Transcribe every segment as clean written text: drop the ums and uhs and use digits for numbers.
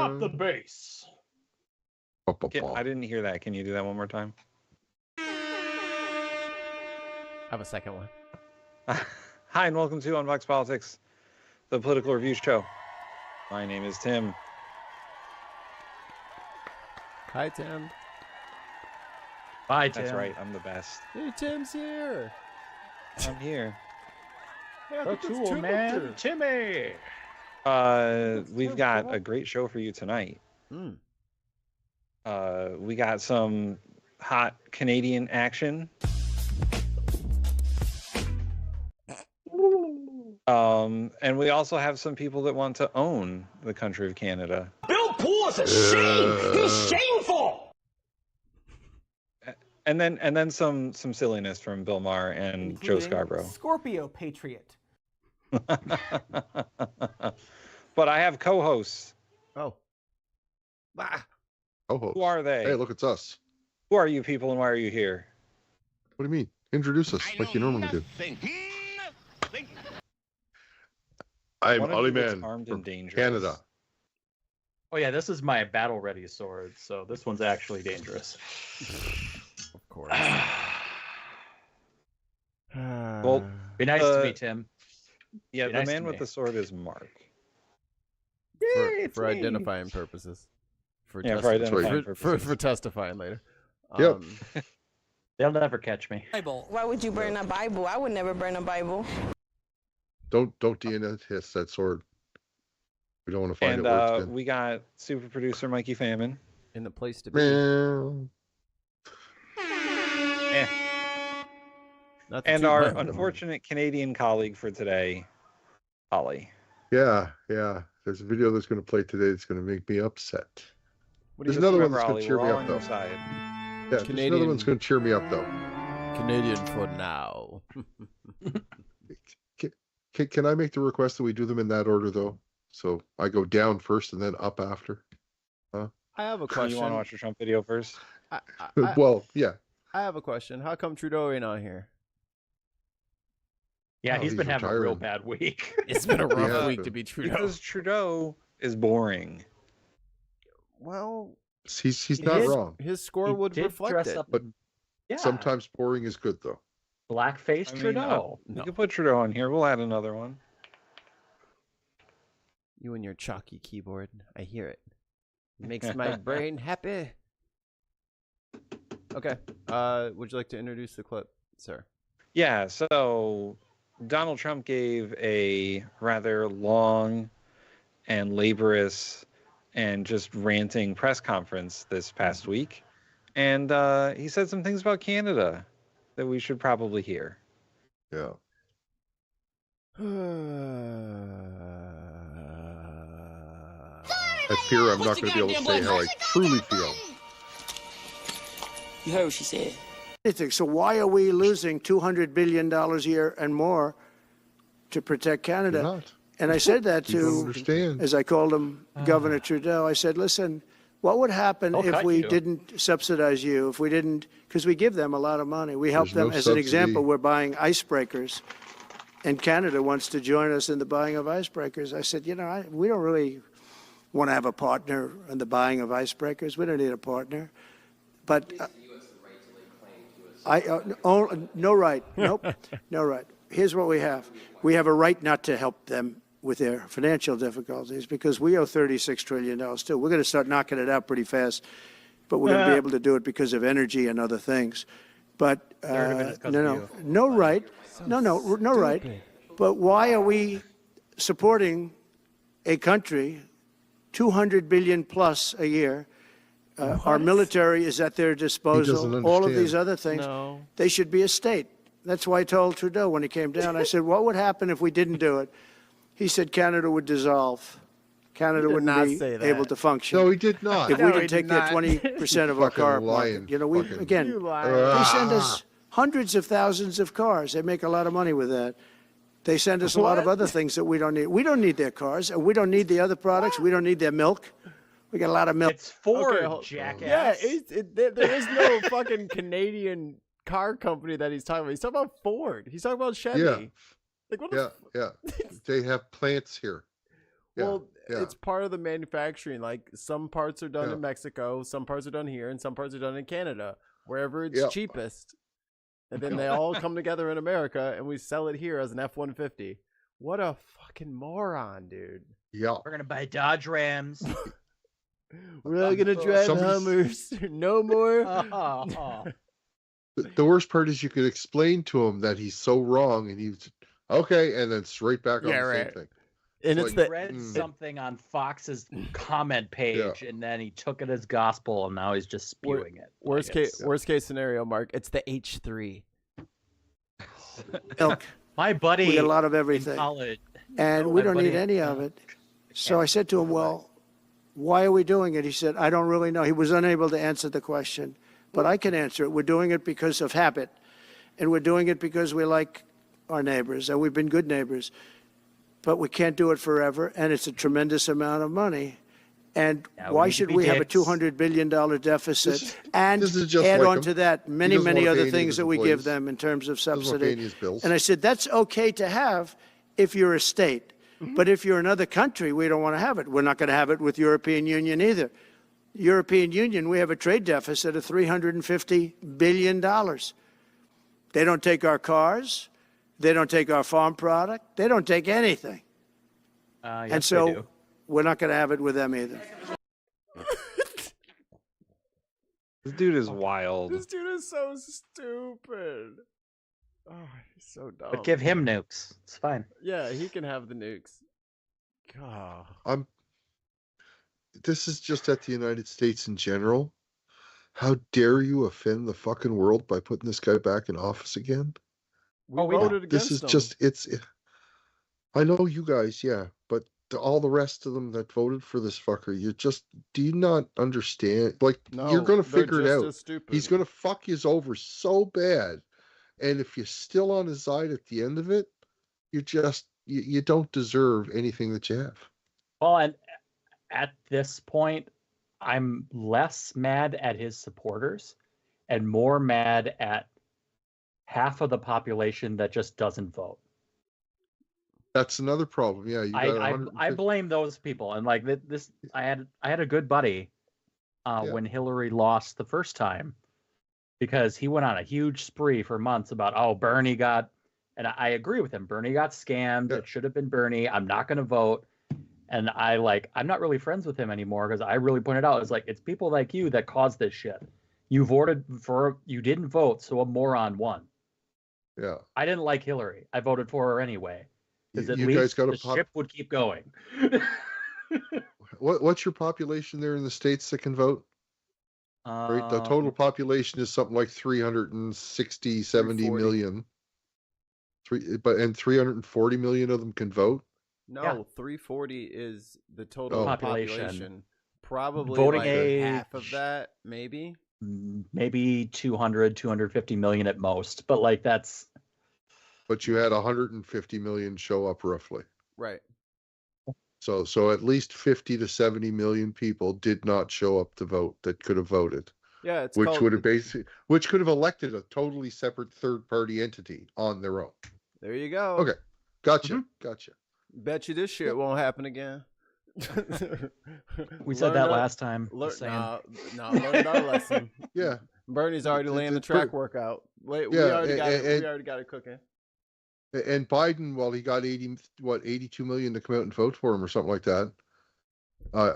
Drop the bass. I didn't hear that. Can you do that one more time? I have a second one. Hi, and welcome to Unboxed Politics, the political review show. My name is Tim. Hi, Tim. Bye, Tim. That's right, I'm the best. Hey, Tim's here. I'm here. Hey, The tool man, Timmy. We've got a great show for you tonight. Mm. We got some hot Canadian action. And we also have some people that want to own the country of Canada. Bill Poole's a shame. He's shameful. And then some silliness from Bill Maher and Joe Including Scarborough. Scorpio Patriot. But I have co-hosts. Oh. Oh, Who are they? hey, look, it's us. Who are you people and why are you here? What do you mean? Introduce us like you normally do. I'm One of Ollie you that's Man armed from and dangerous. Canada. Oh yeah, this is my battle-ready sword, so this one's actually dangerous. Of course. Well, Be nice to me, Tim. yeah, Be the nice man to with me. the sword is Mark. for identifying purposes. For Yeah, testi- for identifying for purposes. testifying later. Yep. They'll never catch me. Bible. Why would you burn a Bible? I would never burn a Bible. Don't DNS that sword. We don't want to find And out where it's been. we got super producer Mikey Famine. In the place to be. Meow. Eh. Not to And toot our my horn. unfortunate Canadian colleague for today, Ollie. Yeah. There's a video that's going to play today that's going to make me upset. What do There's you another one Remember, that's going Ollie, to cheer we're me all up, on though. your side. Yeah, there's another Canadian- one's going to cheer me up, though. Canadian for now. Can I make the request that we do them in that order, though? So I go down first and then up after? I have a You question. want to watch the Trump video first? I Well, yeah. have a question. How come Trudeau ain't on here? Yeah, Oh, he's been he's having a real retiring. bad week. It's been a rough Yeah. week to be Trudeau. Because Trudeau is boring. Well, He's not wrong. his score He would did reflect dress it. up. But Yeah, Sometimes boring is good, though. blackface I mean, Trudeau. We No. could put Trudeau on here. We'll add another one. You and your chalky keyboard. I hear it. It makes my brain happy. Okay. Would you like to introduce the clip, sir? Yeah, so Donald Trump gave a rather long and laborious and just ranting press conference this past week. And he said some things about Canada that we should probably hear. Yeah. I fear I'm not going to be able to say how I truly feel. You heard what she said. Anything. So why are we losing $200 billion a year and more to protect You're Canada? not. And I said that You don't to, understand. as I called him, Governor Trudeau. I said, listen, what would happen I'll if cut we you. didn't subsidize you, if we didn't, because we give them a lot of money. We help There's them. no As an subsidy. example, we're buying icebreakers, and Canada wants to join us in the buying of icebreakers. I said, we don't really want to have a partner in the buying of icebreakers. We don't need a partner. But no right. Nope. No right. Here's what we have. We have a right not to help them with their financial difficulties because we owe $36 trillion too. We're going to start knocking it out pretty fast, but we're going to be able to do it because of energy and other things. But no right. No right. But why are we supporting a country 200 billion plus a year? Our military is at their disposal. doesn't All of these understand. other things. No. They should be a state. That's why I told Trudeau when he came down. I said, what would happen if we didn't do it? He said Canada would dissolve. Canada did wouldn't not be say that. able to function. No, he did not. If No, we he didn't take did that not. 20% of our Fucking car lying. market. We, Fucking- again, You liar. they send us hundreds of thousands of cars. They make a lot of money with that. They send us a lot of What? other things that we don't need. We don't need their cars, and we don't need the other products. We don't need their milk. We got a lot of milk. It's Ford, Okay, hold- jackass. Yeah, there is no fucking Canadian car company that he's talking about. He's talking about Ford. He's talking about Chevy. Yeah. Like what? Yeah, The yeah. They have plants here. Well, yeah. it's part of the manufacturing. Like some parts are done Yeah. in Mexico, some parts are done here, and some parts are done in Canada, wherever it's Yeah. cheapest. And then they all come together in America, and we sell it here as an F-150. What a fucking moron, dude! Yeah. We're gonna buy Dodge Rams. We're not gonna drive Somebody's- Hummers no more. The worst part is you could explain to him that he's so wrong, and he's okay, and then straight back on Yeah, the right. same thing. And It's it's He the read something on Fox's comment page, and then he took it as gospel, and now he's just spewing it. worst case scenario, Mark. It's the H3. Milk. My buddy We got a lot of in everything. college. And Oh, we my don't buddy- need any of it. So I said to him, well, why are we doing it? He said, I don't really know. He was unable to answer the question, but I can answer it. We're doing it because of habit, and we're doing it because we like our neighbors, and we've been good neighbors. But we can't do it forever, and it's a tremendous amount of money. And Yeah, we why need to should be we have a dicks. $200 billion deficit and this is just add like on him. to that He many, doesn't many wanna pay other any of things his that we give employees. them in terms of Doesn't wanna pay any subsidy? of his bills. And I said, that's okay to have if you're a state. But if you're another country, we don't want to have it. We're not going to have it with European Union either. European Union, we have a trade deficit of $350 billion. They don't take our cars. They don't take our farm product. They don't take anything. Yes, And they so do. we're not going to have it with them either. This dude is wild. This dude is so stupid. Oh, he's so dumb. But give him nukes. It's fine. Yeah, he can have the nukes. God. This is just at the United States in general. How dare you offend the fucking world by putting this guy back in office again? We Oh, we know. voted against This is him. just I know you guys, yeah, but all the rest of them that voted for this fucker, do you not understand? Like, No, you're gonna they're figure it just out. as stupid. He's gonna fuck you over so bad, and if you're still on his side at the end of it, you don't deserve anything that you have. Well, and at this point, I'm less mad at his supporters and more mad at half of the population that just doesn't vote. That's another problem. Yeah, you got I 150 blame those people. And like this, I had a good buddy Yeah. when Hillary lost the first time, because he went on a huge spree for months about, Bernie got, and I agree with him. Bernie got scammed. Yeah. It should have been Bernie. I'm not going to vote. And I'm not really friends with him anymore because I really pointed out, it's like, it's people like you that caused this shit. You didn't vote, so a moron won. Yeah. I didn't like Hillary. I voted for her anyway. Because at You guys least got the ship would keep going. What's your population there in the States that can vote? Right? The total population is something like 360, 70 340. million. And 340 million of them can vote. No, Yeah. 340 is the total Oh. population. Probably Voting like age. half of that, maybe. Maybe 200, 250 million at most. But like that's But you had 150 million show up roughly. Right. So at least 50 to 70 million people did not show up to vote that could have voted, Yeah, it's which called, would have which could have elected a totally separate third party entity on their own. There you go. Okay. Gotcha. Mhm. Gotcha. Bet you this shit won't happen again. we said Learned that our- last time. Learn, Just saying. learned our lesson. Yeah. Bernie's already laying the it's track pretty- workout. Wait, Yeah, we already got it. and- We already got it cooking. And Biden, well, he got 82 million to come out and vote for him or something like that,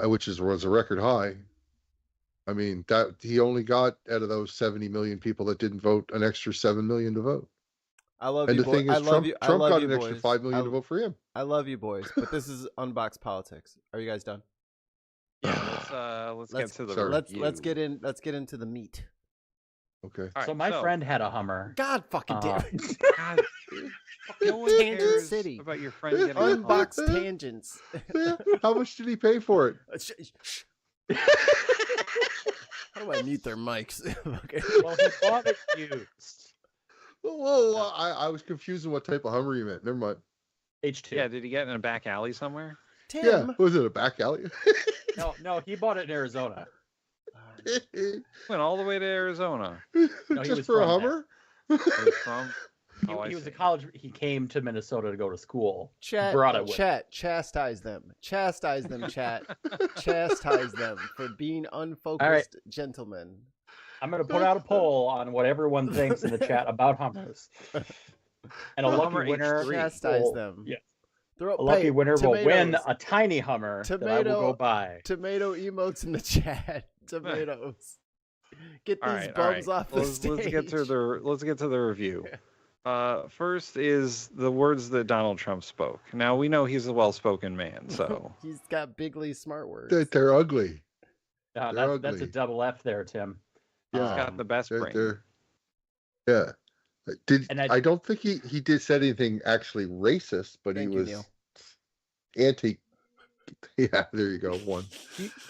which was a record high. I mean, that he only got out of those 70 million people that didn't vote an extra 7 million to vote. I love And you, the boys. thing I is, love Trump, you. I Trump love got you, an extra boys. 5 million to vote for him. I love you, boys. But this is Unboxed Politics. Are you guys done? Yeah, let's get to the sorry. Let's review. let's get into the meat. Okay. All So right, my friend had a Hummer. God fucking damn Uh, it. God, no one Tangent cares City. about your friend getting a Hummer. Unboxed tangents. How much did he pay for it? Shh. How do I mute their mics? Okay. Well, he bought it used. Whoa, I was confused on what type of Hummer you meant. Never mind. H2. Yeah, did he get in a back alley somewhere? Tim. Yeah, was it a back alley? No, he bought it in Arizona. Went all the way to Arizona. he Just was for a from Hummer? Where he's from. Oh, I he was a see. college. He came to Minnesota to go to school. Chat, Brought it with him. chat, chastise them. Chastise them, chat. Chastise them for being unfocused gentlemen. I'm going to put out a poll on what everyone thinks in the chat about Hummers. And a Well, lucky Hummer winner. H3. Chastise will- them. Yeah. Throw, A lucky hey, winner will win tomatoes. a tiny Hummer that I will go buy. Tomato emotes in the chat. Tomatoes. Get All these right, bums off the let's, stage. let's get to the review. First is the words that Donald Trump spoke. Now we know he's a well-spoken man, so He's got bigly smart words. They're ugly. No, They're that's a ugly. double F there, Tim. Yeah. he's got the best brain. Yeah. And I don't think he did said anything actually racist, but Thank he you, was Neil. anti. Yeah, there you go. One.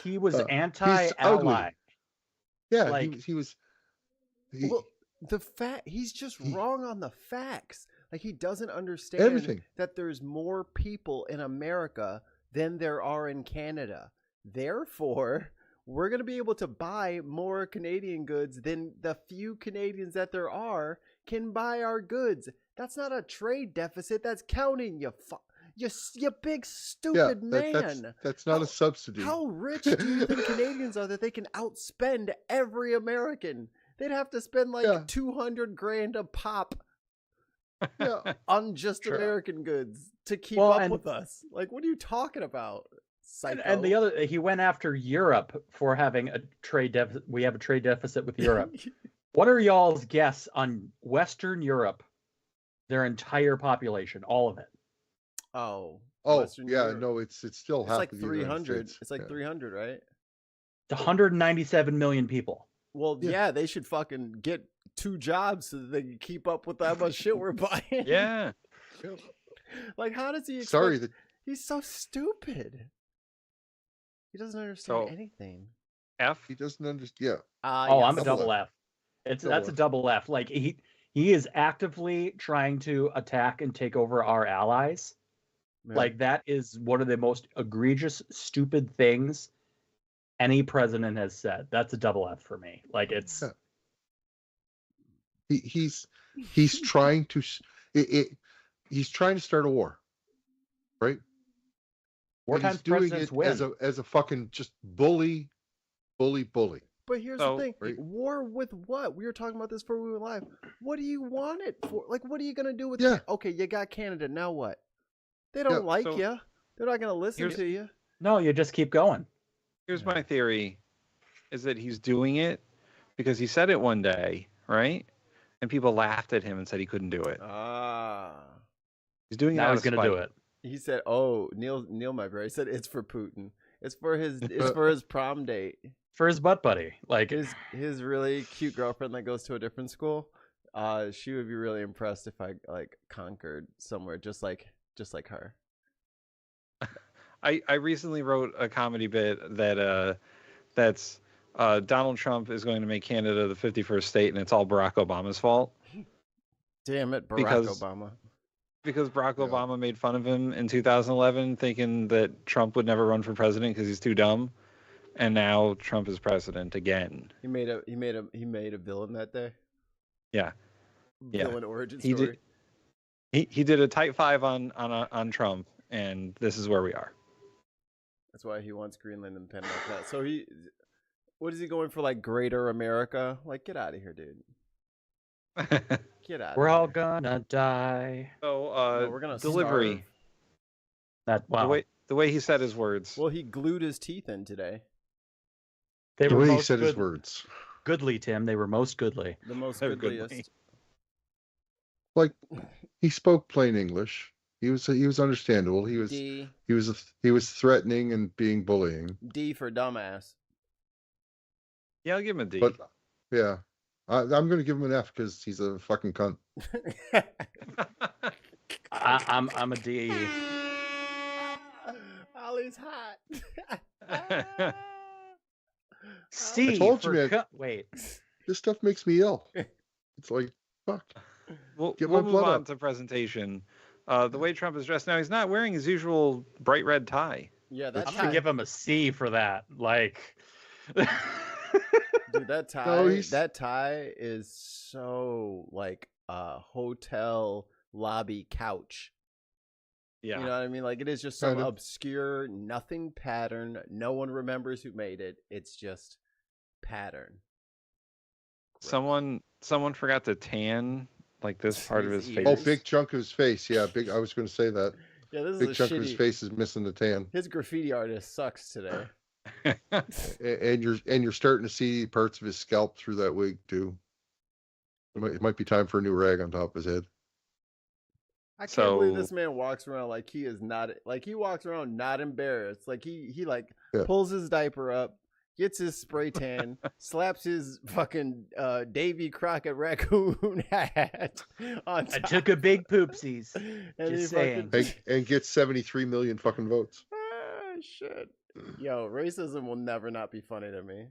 He was He's anti-ally. ugly. Yeah, Like- he was. Well, he's just wrong on the facts. Like, he doesn't understand Everything. that there's more people in America than there are in Canada. Therefore, we're going to be able to buy more Canadian goods than the few Canadians that there are can buy our goods. That's not a trade deficit. That's counting, you big stupid man. That's not How- a subsidy. How rich do you think Canadians are that they can outspend every American? They'd have to spend like Yeah. 200 grand a pop Yeah. on just Sure. American goods to keep Well, up and- with us. Like, what are you talking about? Psycho. And the other, he went after Europe for having a trade deficit. We have a trade deficit with Europe. What are y'all's guess on Western Europe? Their entire population, all of it. Oh, Oh, Western yeah. Europe. No, it's still It's half like of the United 300. States. It's like Yeah. 300, right? It's 197 million people. Well, Yeah. yeah, they should fucking get 2 jobs so that they can keep up with that much shit we're buying. Yeah. Like, how does he expect... Sorry that He's so stupid. He doesn't understand So- anything. F. he doesn't understand. Yeah. Oh, Yes. I'm a double F. That's a double F. Like he is actively trying to attack and take over our allies. Yeah. Like that is one of the most egregious, stupid things any president has said. That's a double F for me. Like it's Yeah. He's trying to he's trying to start a war, right? wartime And he's doing presidents it win. as a fucking just bully. But here's So- the thing: Right. war with what? We were talking about this before we went live. What do you want it for? Like, what are you gonna do with? Yeah. Okay, you got Canada. Now what? They don't Yeah, like so- you. They're not gonna listen Here's- to you. No, you just keep going. Here's my theory: is that he's doing it because he said it one day, right? And people laughed at him and said he couldn't do it. He's doing it Now out he's of gonna spite. do it. He said, "Oh, Neil, my brother. He said it's for Putin. It's for his prom date. For his butt buddy. Like His really cute girlfriend that goes to a different school. She would be really impressed if I like conquered somewhere just like her." I recently wrote a comedy bit that that's Donald Trump is going to make Canada the 51st state, and it's all Barack Obama's fault Damn it, Barack Because- Obama. because Barack Yeah. Obama made fun of him in 2011, thinking that Trump would never run for president because he's too dumb, and now Trump is president again. He made a villain that day. Yeah. Yeah. Villain origin He story. did. He did a type 5 on Trump, and this is where we are. That's why he wants Greenland and Panama Canal. So what is he going for? Like Greater America? Like, get out of here, dude. Get out. we're of all here. gonna die. So No, we're gonna delivery. starve. That wow. The way he said his words. Well, he glued his teeth in today. They The were way he most said his good- words. goodly, Tim. They were most goodly. The most Oh, good goodliest. way. Like he spoke plain English. He was understandable. He was threatening and being bullying. D for dumbass. Yeah, I'll give him a D. But yeah, I'm going to give him an F because he's a fucking cunt. I'm a D. Ollie's hot. C. told you, for man. wait. This stuff makes me ill. It's like fuck. we'll Get we'll my move blood on up. to presentation. The way Trump is dressed now, he's not wearing his usual bright red tie. Yeah, that I'm gonna tie. give him a C for that. Like, Dude, that tie. No, he's- That tie is so like hotel lobby couch. Yeah. You know what I mean? Like it is just some Kind of. obscure nothing pattern. No one remembers who made it. It's just pattern. Someone forgot to tan like this part of His his ears. face. Oh, big chunk of his face. Yeah, big. I was going to say that. Yeah, this Big is a chunk of his shitty. face is missing the tan, His graffiti artist sucks today. and you're starting to see parts of his scalp through that wig too. It might be time for a new rag on top of his head. I can't believe So- this man walks around like he is not like he walks around not embarrassed. Like he like Yeah. pulls his diaper up, gets his spray tan, slaps his fucking Davy Crockett raccoon hat on I top, took a big poopsies. and just he saying. And gets 73 million fucking votes. Ah, shit. Yo, racism will never not be funny to me.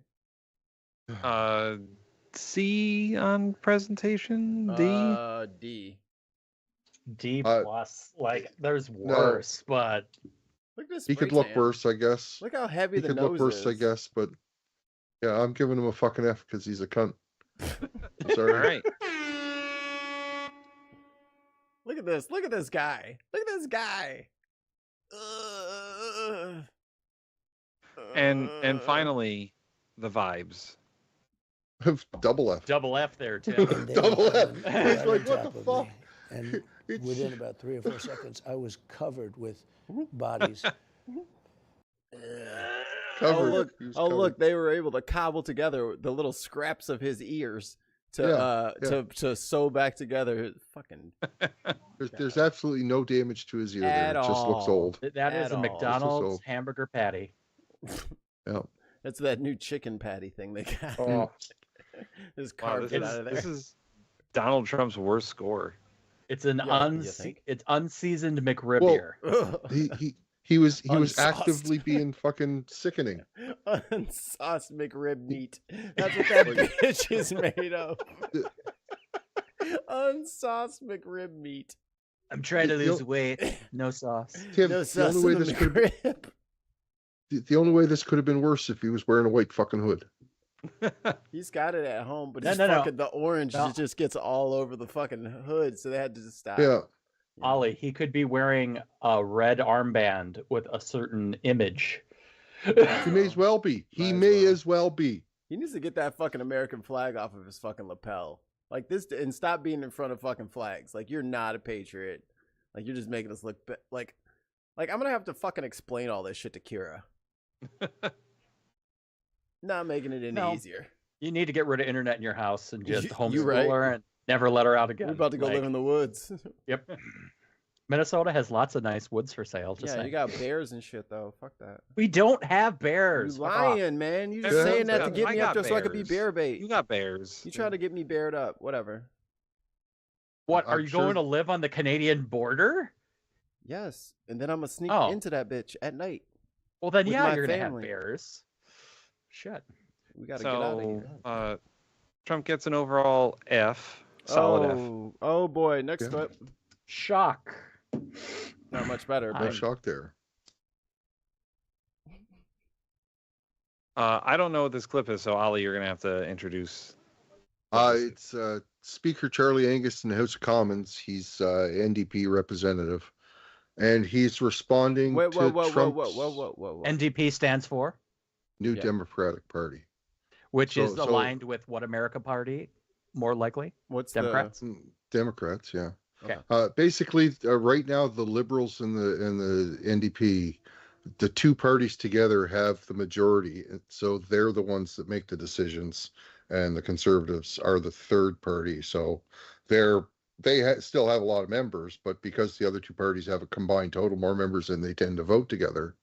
C on presentation. D. D. D Uh, plus. Like there's worse, but Look at this. He spray could look tan. worse, I guess. Look how heavy He the could nose look worse, is. I guess, but yeah, I'm giving him a fucking F because he's a cunt. I'm All sorry. right. Look at this. Look at this guy. Look at this guy. Ugh. And finally, the vibes. Double F. double F there, Tim. Double F. Right It's on like, what top the of fuck? me. And It's- within about 3 or 4 seconds, I was covered with bodies. Covered. Oh look! He was Oh covered. look! They were able to cobble together the little scraps of his ears to Yeah, to sew back together. Fucking There's absolutely no damage to his ear there. At It just looks all. old. That is At a all. McDonald's So- hamburger patty. Yeah. that's that new chicken patty thing they got. Oh, Just Wow, carved this it is out of there. this is Donald Trump's worst score. it's an Yeah, you think? it's unseasoned McRib Well, beer. He was Unsauced. actively being fucking sickening. Unsauced McRib meat. That's what that bitch is made of. Unsauced McRib meat. I'm trying to You lose know- weight. No sauce. Tim, No the sauce only way in the this could McRib. the only way this could have been worse if he was wearing a white fucking hood. He's got it at home, but No, it's no, no. fucking the orange No. just gets all over the fucking hood, so they had to just stop. Yeah. Ollie, he could be wearing a red armband with a certain image. He may as well be. Might He as may well. as well be. He needs to get that fucking American flag off of his fucking lapel. Like this, and stop being in front of fucking flags. Like you're not a patriot. Like you're just making us look like I'm gonna have to fucking explain all this shit to Kira. Not making it any No. easier. You need to get rid of internet in your house and just You homeschool right. her and never let her out again. We're about to go Like, live in the woods. Yep. Minnesota has lots of nice woods for sale. Just Yeah, saying. you got bears and shit though. Fuck that. We don't have You bears. Fuck off. lying, man. You just Yeah. saying that to Yeah, get I me up got there so I could be bears. bear bait. You got bears. You try to get me bared up. Whatever. What I'm are you going sure- to live on the Canadian border? Yes, and then I'm gonna sneak Oh. into that bitch at night. Well, then With yeah, my you're gonna have family. bears. Shit. We gotta get out of here. Trump gets an overall F. Solid F. Oh boy, next Yeah. clip. Shock. Not much better, No but shock there. I don't know what this clip is, so Ollie, you're gonna have to introduce. It's Speaker Charlie Angus in the House of Commons. He's NDP representative, and he's responding wait, to whoa, Trump's NDP stands for, new Yeah. Democratic Party. which is So- aligned with what America Party, more likely? What's Democrats? Democrats, yeah. Okay. Basically, right now the Liberals and the NDP, the two parties together have the majority, and so they're the ones that make the decisions, and the Conservatives are the third party. So still have a lot of members, but because the other two parties have a combined total more members and they tend to vote together,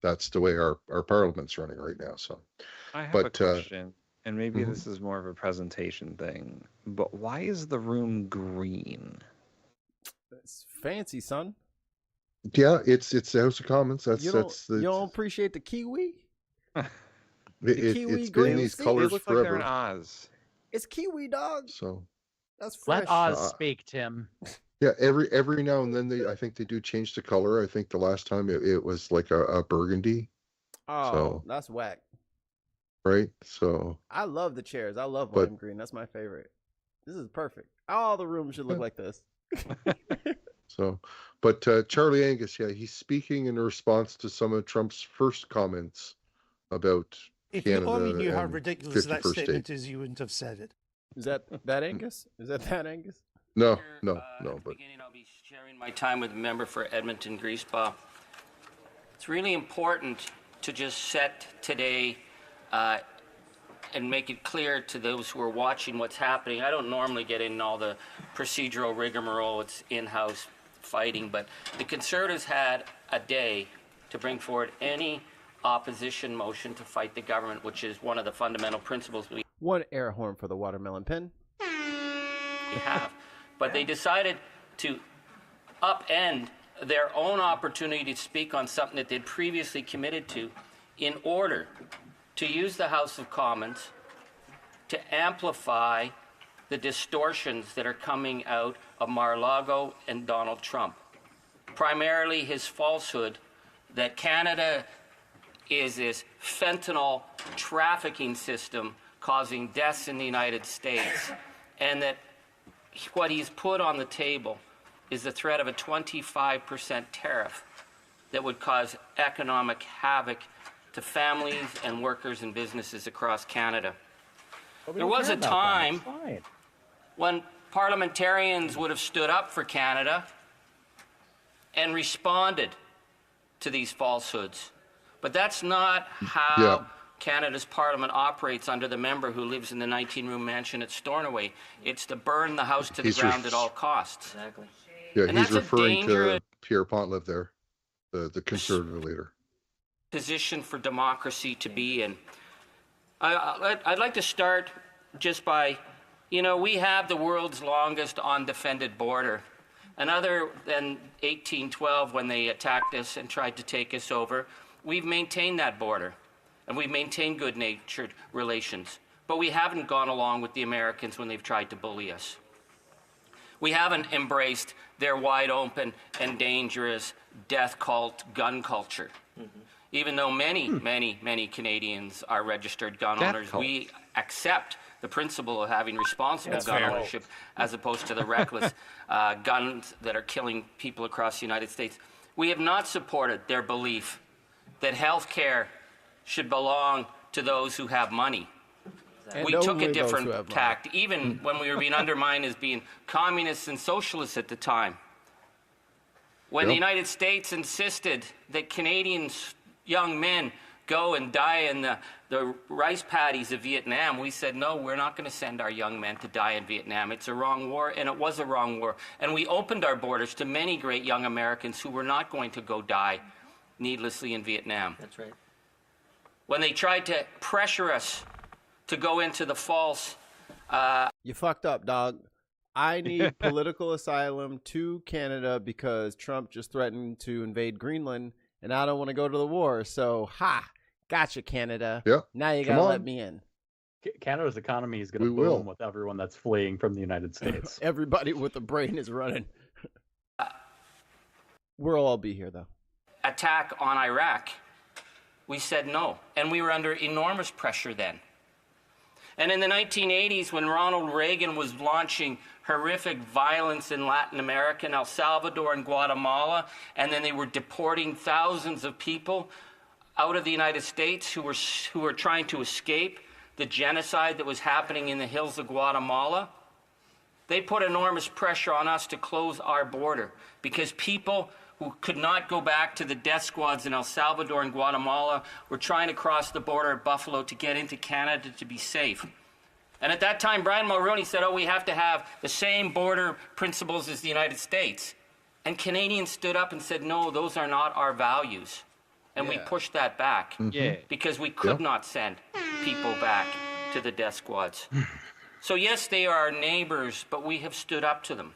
that's the way our parliament's running right now. So I have But, a question, and maybe mhm. this is more of a presentation thing, but why is the room green? It's fancy, son. yeah, it's the House of Commons. That's You don't appreciate the kiwi? kiwi it's green been these seat? They colors look like they're in forever. Oz. It's kiwi, dog. So That's fresh. Let Oz Uh, speak, Tim. yeah, every now and then I think they do change the color. I think the last time it was like a burgundy, Oh, so- that's whack. right? So I love the chairs. I love But- lime green. That's my favorite. This is perfect. All the rooms should look like this. So, but Charlie Angus, yeah, he's speaking in response to some of Trump's first comments about If Canada you only knew how and ridiculous that 51st statement state. is, you wouldn't have said it. Is that Angus? Is that Angus? No, At but the beginning, I'll be sharing my time with a member for Edmonton Greaseball. It's really important to just set today and make it clear to those who are watching what's happening. I don't normally get in all the procedural rigmarole, it's in-house fighting, but the Conservatives had a day to bring forward any opposition motion to fight the government, which is one of the fundamental principles we One air horn for the watermelon pen. have. But they decided to upend their own opportunity to speak on something that they'd previously committed to in order to use the House of Commons to amplify the distortions that are coming out of Mar-a-Lago and Donald Trump. Primarily his falsehood that Canada is this fentanyl trafficking system causing deaths in the United States, and that what he's put on the table is the threat of a 25% tariff that would cause economic havoc to families and workers and businesses across Canada. There was a time when parliamentarians would have stood up for Canada and responded to these falsehoods. But that's not how Canada's parliament operates under the member who lives in the 19-room mansion at Stornoway. It's to burn the house to the ground at all costs. Exactly. yeah, And he's that's a referring dangerous to Pierre Poilievre there, the Conservative leader. position for democracy to be in. I'd like to start just by, we have the world's longest undefended border. And other than 1812 when they attacked us and tried to take us over, we've maintained that border. And we've maintained good-natured relations. But we haven't gone along with the Americans when they've tried to bully us. We haven't embraced their wide-open and dangerous death cult gun culture. Even though many Canadians are registered gun owners, we accept the principle of having responsible gun ownership as opposed to the reckless guns that are killing people across the United States. We have not supported their belief that health care should belong to those who have money. And We took only a those who different have money. tact, even when we were being undermined as being communists and socialists at the time. When the United States insisted that Canadians, young men, go and die in the rice paddies of Vietnam, we said, no, we're not going to send our young men to die in Vietnam. It's a wrong war, and it was a wrong war. And we opened our borders to many great young Americans who were not going to go die needlessly in Vietnam. That's right. When they tried to pressure us to go into the false... You fucked up, dog. I need political asylum to Canada because Trump just threatened to invade Greenland, and I don't want to go to the war. So, gotcha, Canada. Yeah, Now you come gotta on. let me in. Canada's economy is going We to will. boom with everyone that's fleeing from the United States. Everybody with a brain is running. We'll all be here, though. attack on Iraq, we said no. And we were under enormous pressure then. And in the 1980s, when Ronald Reagan was launching horrific violence in Latin America, and El Salvador, and Guatemala, and then they were deporting thousands of people out of the United States who were trying to escape the genocide that was happening in the hills of Guatemala, they put enormous pressure on us to close our border because people who could not go back to the death squads in El Salvador and Guatemala were trying to cross the border at Buffalo to get into Canada to be safe. And at that time, Brian Mulroney said, we have to have the same border principles as the United States. And Canadians stood up and said, no, those are not our values. And we pushed that back because we could not send people back to the death squads. So yes, they are our neighbors, but we have stood up to them.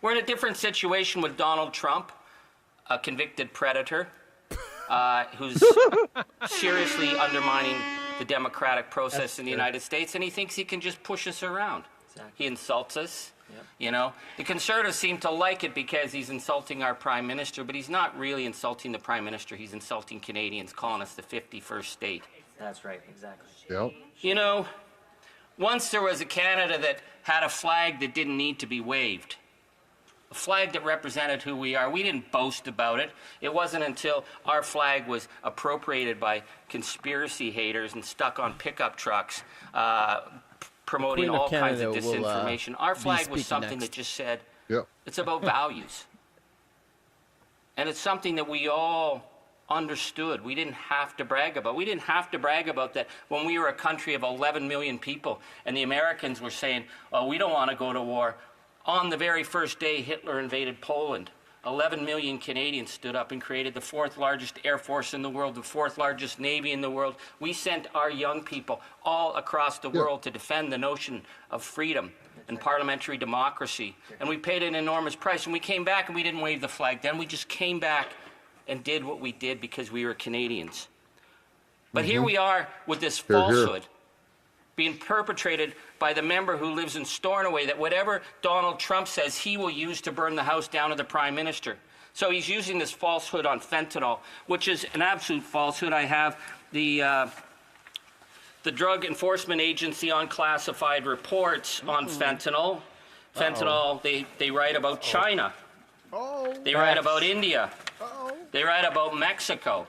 We're in a different situation with Donald Trump, a convicted predator who's seriously undermining the democratic process in the United States, and he thinks he can just push us around. Exactly. He insults us. Yep. You know, the Conservatives seem to like it because he's insulting our Prime Minister, but he's not really insulting the Prime Minister. He's insulting Canadians, calling us the 51st state. That's right, exactly. Yeah. You know, Once there was a Canada that had a flag that didn't need to be waved. A flag that represented who we are. We didn't boast about it. It wasn't until our flag was appropriated by conspiracy haters and stuck on pickup trucks, promoting all kinds of disinformation. Our flag was something that just said, it's about values. And it's something that we all understood. We didn't have to brag about. We didn't have to brag about that when we were a country of 11 million people and the Americans were saying, oh, we don't want to go to war. On the very first day Hitler invaded Poland, 11 million Canadians stood up and created the 4th largest air force in the world, the 4th largest navy in the world. We sent our young people all across the world to defend the notion of freedom and parliamentary democracy. And we paid an enormous price. And we came back and we didn't wave the flag then. We just came back and did what we did because we were Canadians. But here we are with this falsehood being perpetrated by the member who lives in Stornoway, that whatever Donald Trump says, he will use to burn the house down to the Prime Minister. So he's using this falsehood on fentanyl, which is an absolute falsehood. I have the Drug Enforcement Agency unclassified reports on fentanyl. Fentanyl, they write about China. They write about India. They write about Mexico.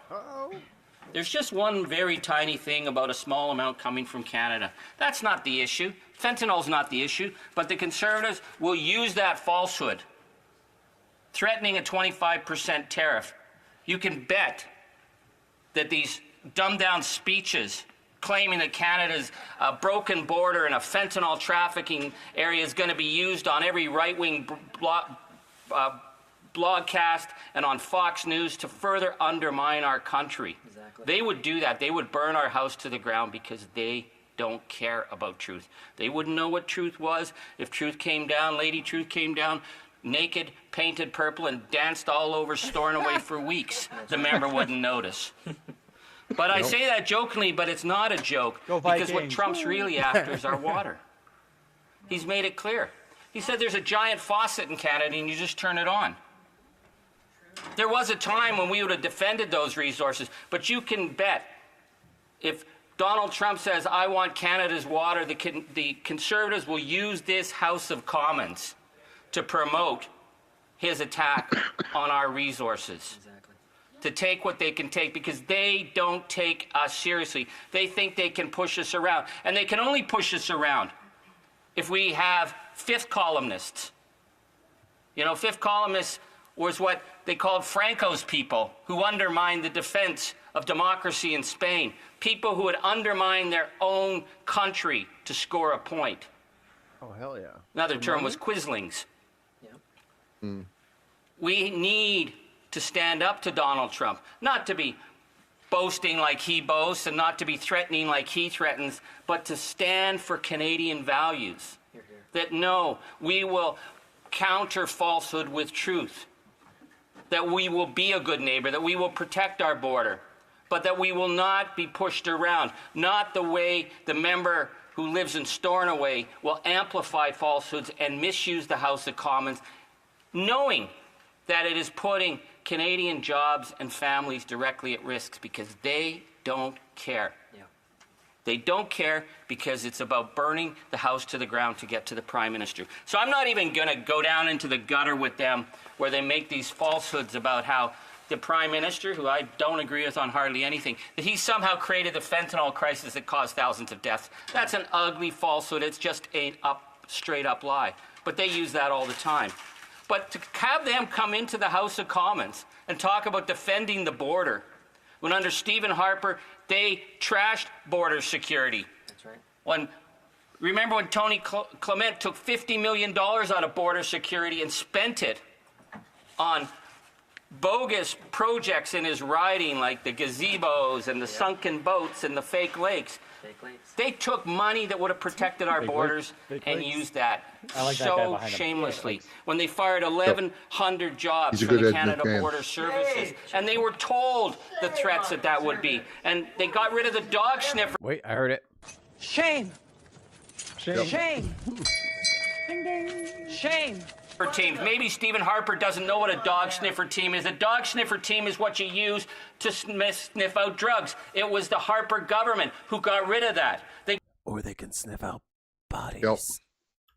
There's just one very tiny thing about a small amount coming from Canada. That's not the issue. Fentanyl's not the issue, but the Conservatives will use that falsehood, threatening a 25% tariff. You can bet that these dumbed-down speeches claiming that Canada's a broken border and a fentanyl trafficking area is going to be used on every right-wing blogcast and on Fox News to further undermine our country. Exactly. They would do that. They would burn our house to the ground because they don't care about truth. They wouldn't know what truth was. If truth came down, Lady Truth came down, naked, painted purple, and danced all over Stornoway for weeks, the member wouldn't notice. But I say that jokingly, but it's not a joke, because what Trump's really after is our water. He's made it clear. He said there's a giant faucet in Canada and you just turn it on. There was a time when we would have defended those resources, but you can bet if Donald Trump says, I want Canada's water, the Conservatives will use this House of Commons to promote his attack on our resources. Exactly. To take what they can take, because they don't take us seriously. They think they can push us around, and they can only push us around if we have fifth columnists. You know, fifth columnists was what they called Franco's people, who undermined the defense of democracy in Spain. People who would undermine their own country to score a point. Oh, hell yeah. Another term was quislings. Yeah. We need to stand up to Donald Trump, not to be boasting like he boasts and not to be threatening like he threatens, but to stand for Canadian values. That no, we will counter falsehood with truth. That we will be a good neighbor, that we will protect our border, but that we will not be pushed around. Not the way the member who lives in Stornoway will amplify falsehoods and misuse the House of Commons, knowing that it is putting Canadian jobs and families directly at risk because they don't care. Yeah. They don't care because it's about burning the house to the ground to get to the Prime Minister. So I'm not even going to go down into the gutter with them where they make these falsehoods about how the Prime Minister, who I don't agree with on hardly anything, that he somehow created the fentanyl crisis that caused thousands of deaths. That's an ugly falsehood. It's just a straight up lie. But they use that all the time. But to have them come into the House of Commons and talk about defending the border, when under Stephen Harper, they trashed border security. That's right. Remember when Tony Clement took $50 million out of border security and spent it on bogus projects in his riding, like the gazebos and the sunken boats and the fake lakes. They took money that would have protected our borders and used that so shamelessly. When they fired 1,100 jobs from the Canada Border Services, and they were told the threats that would be, and they got rid of the dog sniffer. Wait, I heard it. Shame. Shame. Shame. Ding, ding. Shame. Teams. Maybe Stephen Harper doesn't know what a dog sniffer team is. A dog sniffer team is what you use to sniff out drugs. It was the Harper government who got rid of that. Or they can sniff out bodies.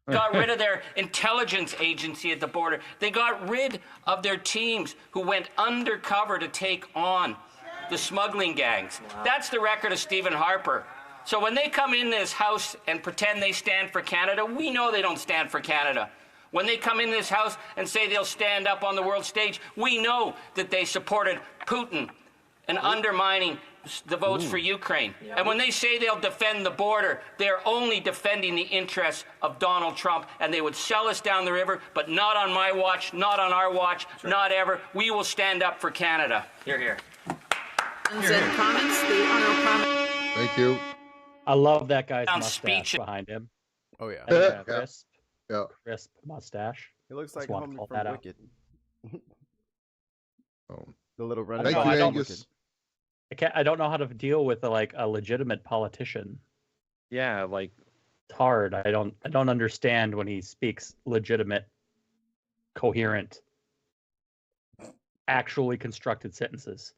Got rid of their intelligence agency at the border. They got rid of their teams who went undercover to take on the smuggling gangs. Wow. That's the record of Stephen Harper. So when they come in this house and pretend they stand for Canada, we know they don't stand for Canada. When they come in this house and say they'll stand up on the world stage, we know that they supported Putin and undermining the votes for Ukraine. Yeah. And when they say they'll defend the border, they're only defending the interests of Donald Trump, and they would sell us down the river, but not on my watch, not on our watch, not ever. We will stand up for Canada. Hear, hear. Comments, the honorable comment. Thank you. I love that guy's Down mustache speech. behind him. Oh yeah. Crisp, Yeah. crisp mustache. He looks Just like wanted to Homie call from that out. Wicked. Oh. The little running. Thank know, you, I don't- Angus. I don't know how to deal with a legitimate politician. Yeah, like It's hard. I don't understand when he speaks legitimate, coherent, actually constructed sentences.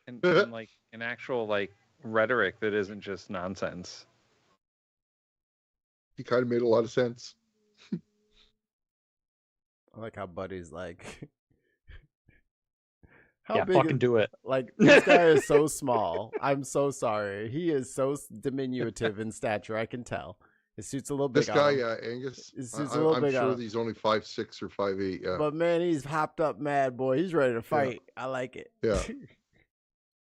and like an actual like rhetoric that isn't just nonsense. He kind of made a lot of sense. I like how Buddy's like. Yeah, fucking do it. Like, this guy is so small. I'm so sorry. He is so diminutive in stature. I can tell. His suit's a little big. This guy, on him. Angus, His suit's a little I'm big on sure him. he's only 5'6" or 5'8". Yeah, But man, he's hopped up mad, boy. He's ready to fight. I like it. Yeah.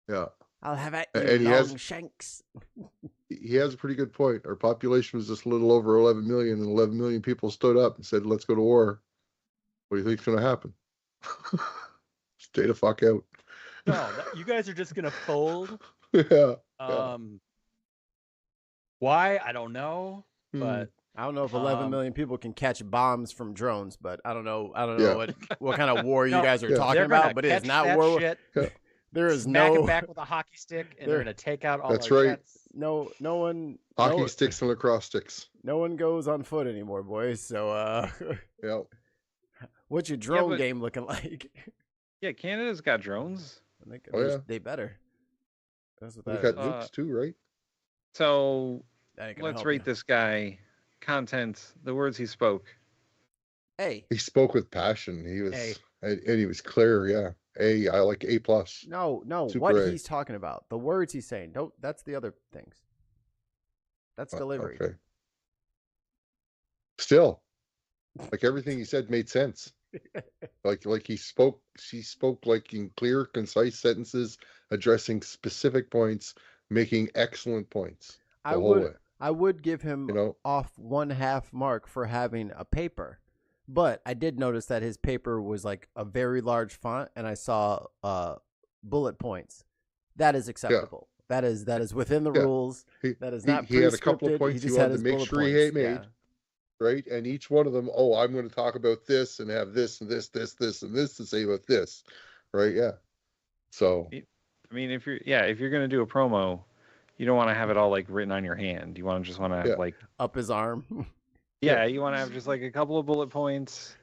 yeah. I'll have at And you, he long has- shanks. He has a pretty good point. Our population was just a little over 11 million, and 11 million people stood up and said, "Let's go to war." What do you think's going to happen? Stay the fuck out. No, you guys are just gonna fold. Yeah. Why? I don't know. But I don't know if 11 million people can catch bombs from drones, but I don't know. I don't Yeah. know what kind of war you No, guys are yeah. talking they're gonna about. But it's catch not that war. shit, There is smack no it back with a hockey stick, and they're There- gonna take out all That's our right. jets. no one. Hockey no, sticks and lacrosse sticks. No one goes on foot anymore, boys. So, Yeah. what's your drone but- game looking like? Yeah, Canada's got drones. I think Oh, yeah. they better. That's what We that got is. nukes too, right? So That ain't gonna let's help rate you. this guy. Content, the words he spoke. Hey, He spoke with passion. He was, A. and he was clear. Yeah. I like A+. no, Super what A. he's talking about, the words he's saying. Don't. That's the other things. That's delivery. Okay. Still, like everything he said made sense. Like he spoke like in clear, concise sentences, addressing specific points, making excellent points the whole way. I would give him You know? off 1/2 mark for having a paper, but I did notice that his paper was like a very large font, and I saw bullet points. That is acceptable. That is within the Yeah. rules. He, That is he- not he had a couple pre-scripted. of points he just had wanted to his make bullet sure he points. had made. Yeah. Right, and each one of them, I'm going to talk about this and have this and this and this to say about this, right? Yeah. So I mean, if you're gonna do a promo, you don't want to have it all like written on your hand. You want to just want to have Yeah. like Up his arm. you want to have just like a couple of bullet points.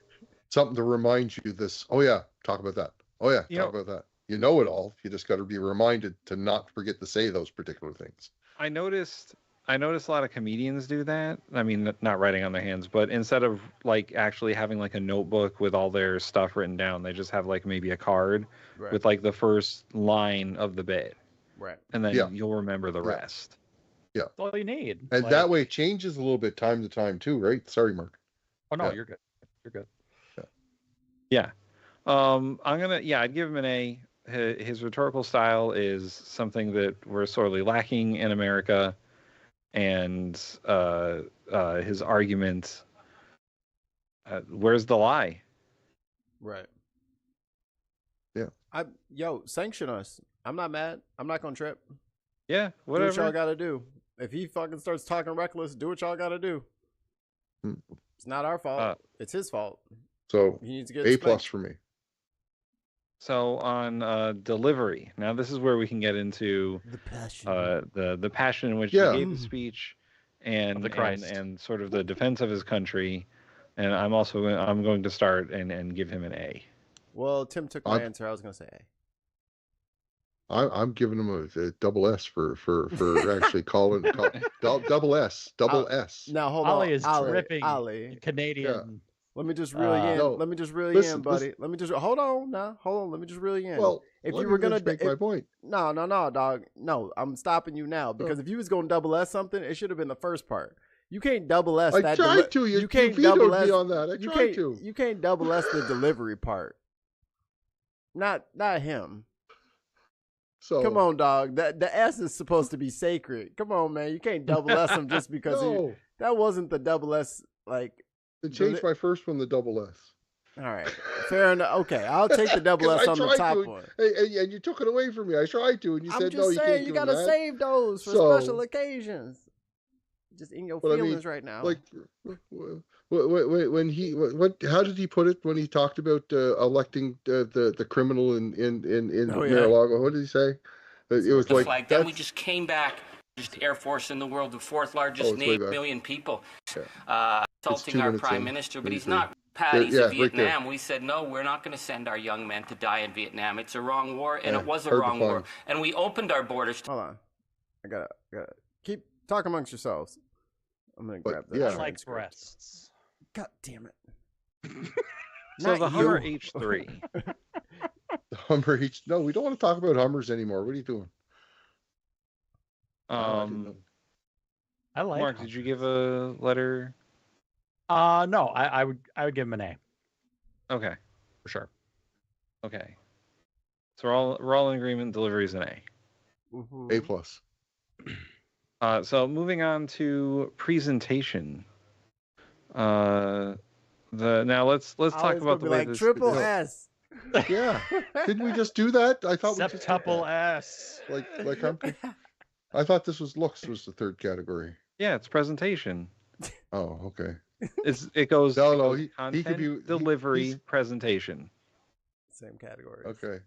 something to remind you this. Oh yeah, talk about that. Oh yeah, You talk know- about that. You know it all. You just got to be reminded to not forget to say those particular things. I noticed a lot of comedians do that. I mean, not writing on their hands, but instead of like actually having like a notebook with all their stuff written down, they just have like maybe a card Right. with like the first line of the bit, Right. and then Yeah. you'll remember the Yeah. rest. That's all you need. And Like- that way it changes a little bit time to time too, right? Sorry, Mark. Oh no, Yeah. you're good. You're good. Yeah. I'd give him an A. His rhetorical style is something that we're sorely lacking in America, and his argument, where's the lie? Right. Yeah. Sanction us. I'm not mad. I'm not gonna trip. Yeah, Do what y'all whatever. gotta do. If he fucking starts talking reckless, do what y'all gotta do. Hmm. It's not our fault. It's his fault. So He needs to get A+ spanked. for me. So on delivery, now this is where we can get into The passion. the passion in which Yeah. he gave the speech and the Christ. and sort of the defense of his country. And I'm going to start and give him an A. Well, Tim took my I'd- answer. I was gonna say A. I'm giving him a double S for actually double S. Now hold Ollie on, is dripping Ollie. Canadian. Let me just reel you in. No, Let me just reel you listen, in, buddy. Let me just hold on now. Hold on. Let me just reel you in. Well, if let you me were gonna make my point. no, dog. No, I'm stopping you now because if you was gonna double S something, it should have been the first part. You can't double S that. I tried to. You can't vetoed double S me on that. I tried to. You can't double S the delivery part. Not him. So come on, dog. The S is supposed to be sacred. Come on, man. You can't double S him just because that wasn't the double S. Like it changed my first one, the double S. All right, fair enough. Okay, I'll take the double S on the top one. And you took it away from me. I tried to, and you said no. You can't. You gotta save those for special occasions. Just in your feelings right now. Like when he how did he put it when he talked about electing the criminal in Mar-a-Lago? What did he say? It was the flag. Then we just came back. Just Air Force in the world, the fourth largest nation, million people, assaulting our prime minister, but he's not. Patties of Vietnam. Right, we said no, we're not going to send our young men to die in Vietnam. It's a wrong war, and it was a wrong war. And we opened our borders. Hold on, I gotta keep talking amongst yourselves. I'm gonna grab this. I like breasts. God damn it. So the Hummer H3. The Hummer H. No, we don't want to talk about Hummers anymore. What are you doing? I like. Mark, did you give a letter? No, I would give him an A. Okay, for sure. Okay, so we're all in agreement. Delivery is an A. A plus. So moving on to presentation. Now let's talk about the way this triple S. Yeah, didn't we just do that? I thought we just septuple S. I thought this was looks was the third category. Yeah, it's presentation. Oh, okay. It goes. He could be delivery, presentation. Same category. Okay.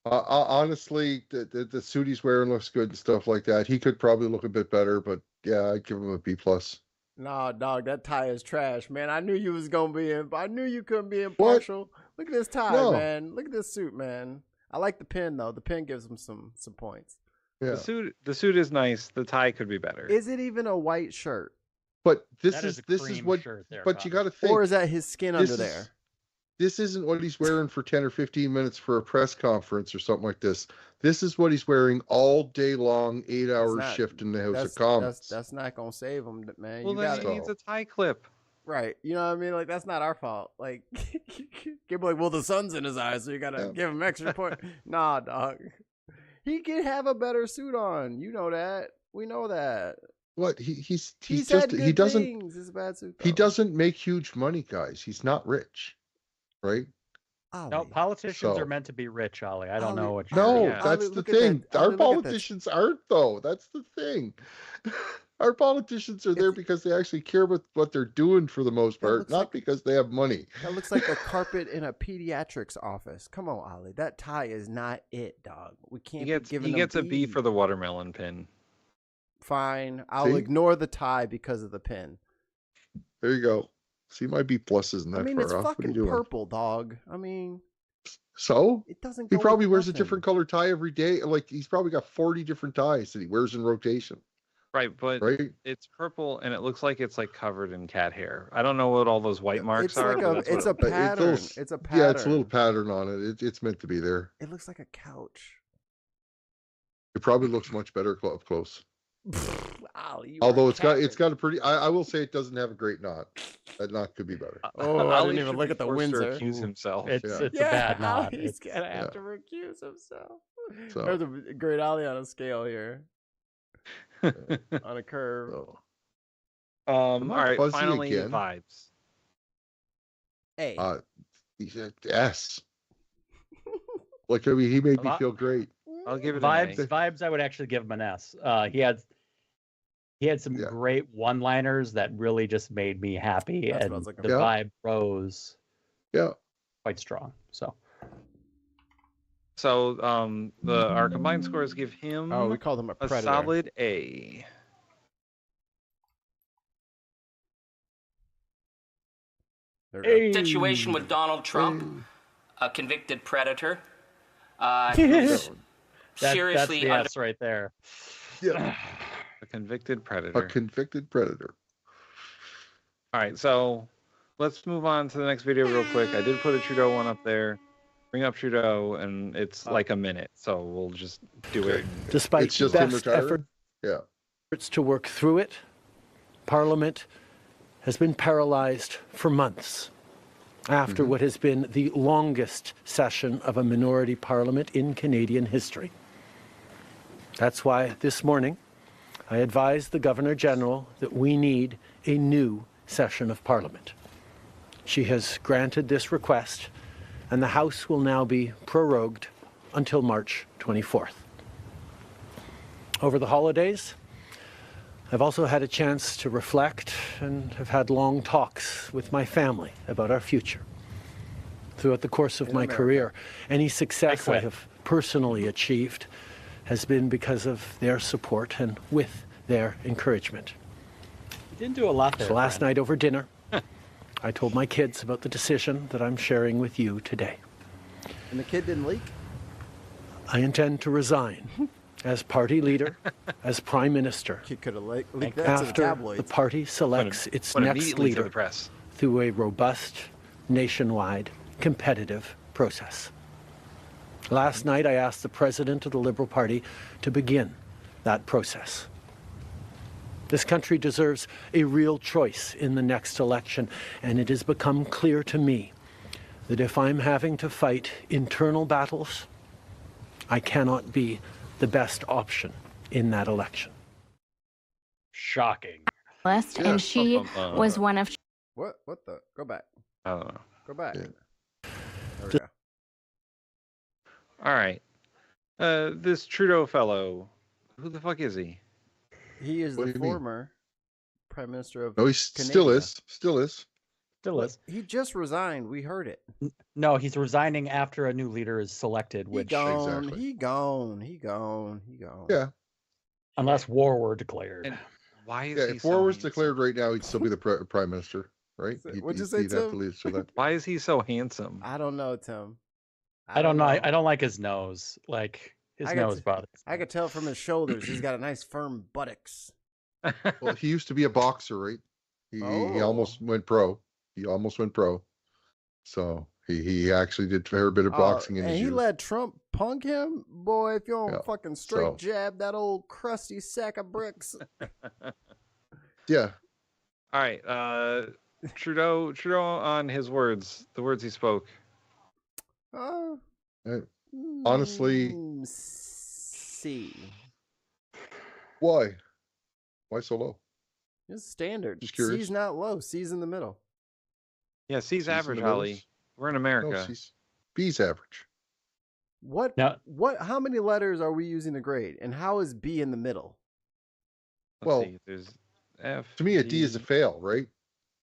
Honestly, the suit he's wearing looks good and stuff like that. He could probably look a bit better, but yeah, I'd give him a B plus. Nah, dog, that tie is trash, man. I knew you was gonna be in. I knew you couldn't be impartial. Look at this tie, man. Look at this suit, man. I like the pin though. The pin gives him some points. Yeah. The suit is nice. The tie could be better. Is it even a white shirt? But this is what. There, but you got to think. Or is that his skin under there? This isn't what he's wearing for 10 or 15 minutes for a press conference or something like this. This is what he's wearing all day long, 8-hour shift in the House of Commons. That's not gonna save him, man. Well, then he needs a tie clip. Right. You know what I mean? Like, that's not our fault. Like, give like, well, the sun's in his eyes, so you gotta give him extra point. Nah, dog. He could have a better suit on. You know that. We know that. What he doesn't. It's a bad suit. Though. He doesn't make huge money, guys. He's not rich, right? Ollie. No, politicians are meant to be rich, Ollie. I don't know what. That's the thing. Our politicians aren't, though. That's the thing. Our politicians are there because they actually care about what they're doing for the most part, not because they have money. That looks like a carpet in a pediatrics office. Come on, Ollie. That tie is not it, dog. We can't. He gets a B for the watermelon pin. Fine. I'll ignore the tie because of the pin. There you go. See, my B plus isn't that far off. It's fucking purple, dog. I mean, so it doesn't. He probably wears a different color tie every day. Like he's probably got 40 different ties that he wears in rotation. Right, but it's purple and it looks like it's like covered in cat hair. I don't know what all those white marks are. It's a pattern. It's a pattern. Yeah, it's a little pattern on it. It's meant to be there. It looks like a couch. It probably looks much better up close. Ollie, although it's got a pretty. I will say it doesn't have a great knot. That knot could be better. Oh, I didn't even look at the Windsor. Accuse himself. It's a bad knot. He's gonna have to recuse himself. So. There's a great Ollie on a scale here. On a curve. All right, finally again. Vibes. A. He said S. Like, I mean, he made me feel great. I'll give it Vibes. I would actually give him an S. He had some great one-liners that really just made me happy, and the vibe rose. Yeah, quite strong. So our combined scores give him we called him a solid A. Situation with Donald Trump, a convicted predator. seriously that's the S right there. Yeah. A convicted A predator. convicted predator. All right, so let's move on to the next video real quick. I did put a Trudeau one up there. Bring up Trudeau, and it's like a minute, so we'll just do it. Despite It's just him best retiring? Yeah. efforts to work through it, Parliament has been paralyzed for months after what has been the longest session of a minority parliament in Canadian history. That's why this morning I advised the Governor General that we need a new session of Parliament. She has granted this request, and the House will now be prorogued until March 24th. Over the holidays, I've also had a chance to reflect and have had long talks with my family about our future. Throughout the course of my career, any success I have personally achieved has been because of their support and with their encouragement. You didn't do a lot there. So last night over dinner, I told my kids about the decision that I'm sharing with you today. And the kid didn't leak? I intend to resign as party leader, as prime minister, Kid could have leaked that to the after the tabloids. party selects its Went next immediately to leader the press. through a robust, nationwide, competitive process. Last night, I asked the president of the Liberal Party to begin that process. This country deserves a real choice in the next election, and it has become clear to me that if I'm having to fight internal battles, I cannot be the best option in that election. Shocking. List, and she was one of. What the? Go back. I don't know. Go back. Yeah. There we go. All right. This Trudeau fellow, who the fuck is he? He is What the do you mean? former prime minister of No, he Canada. still is. Still is. Still is. He just resigned. We heard it. No, he's resigning after a new leader is selected, He which gone. Exactly. He gone. He gone. He gone. Yeah. unless war were declared. And why is Yeah. he If so war was handsome? declared right now, he'd still be the prime minister, right? What'd you say, he'd have to Tim? leave so that. Why is he so handsome? I don't know, Tim. I don't know. I don't like his nose. Like his I got nose to- bothers. I could tell from his shoulders. He's got a nice firm buttocks. Well, he used to be a boxer, right? He Oh. almost went pro. He almost went pro. So he actually did a fair bit of boxing in and his he youth. let Trump punk him. Boy, if you don't Yeah, fucking straight so- jab that old crusty sack of bricks. Yeah. All right. Trudeau on his words, the words he spoke. Uh, Honestly- C. Why? Why so low? It's standard. Just curious. C's not low. C's in the middle. Yeah, C's C's in average, the middle. Ollie. We're in No, America. B's average. What? Now- How many letters are we using to grade? And how is B in the middle? Let's well, see, there's F. To me, a D is a fail, right?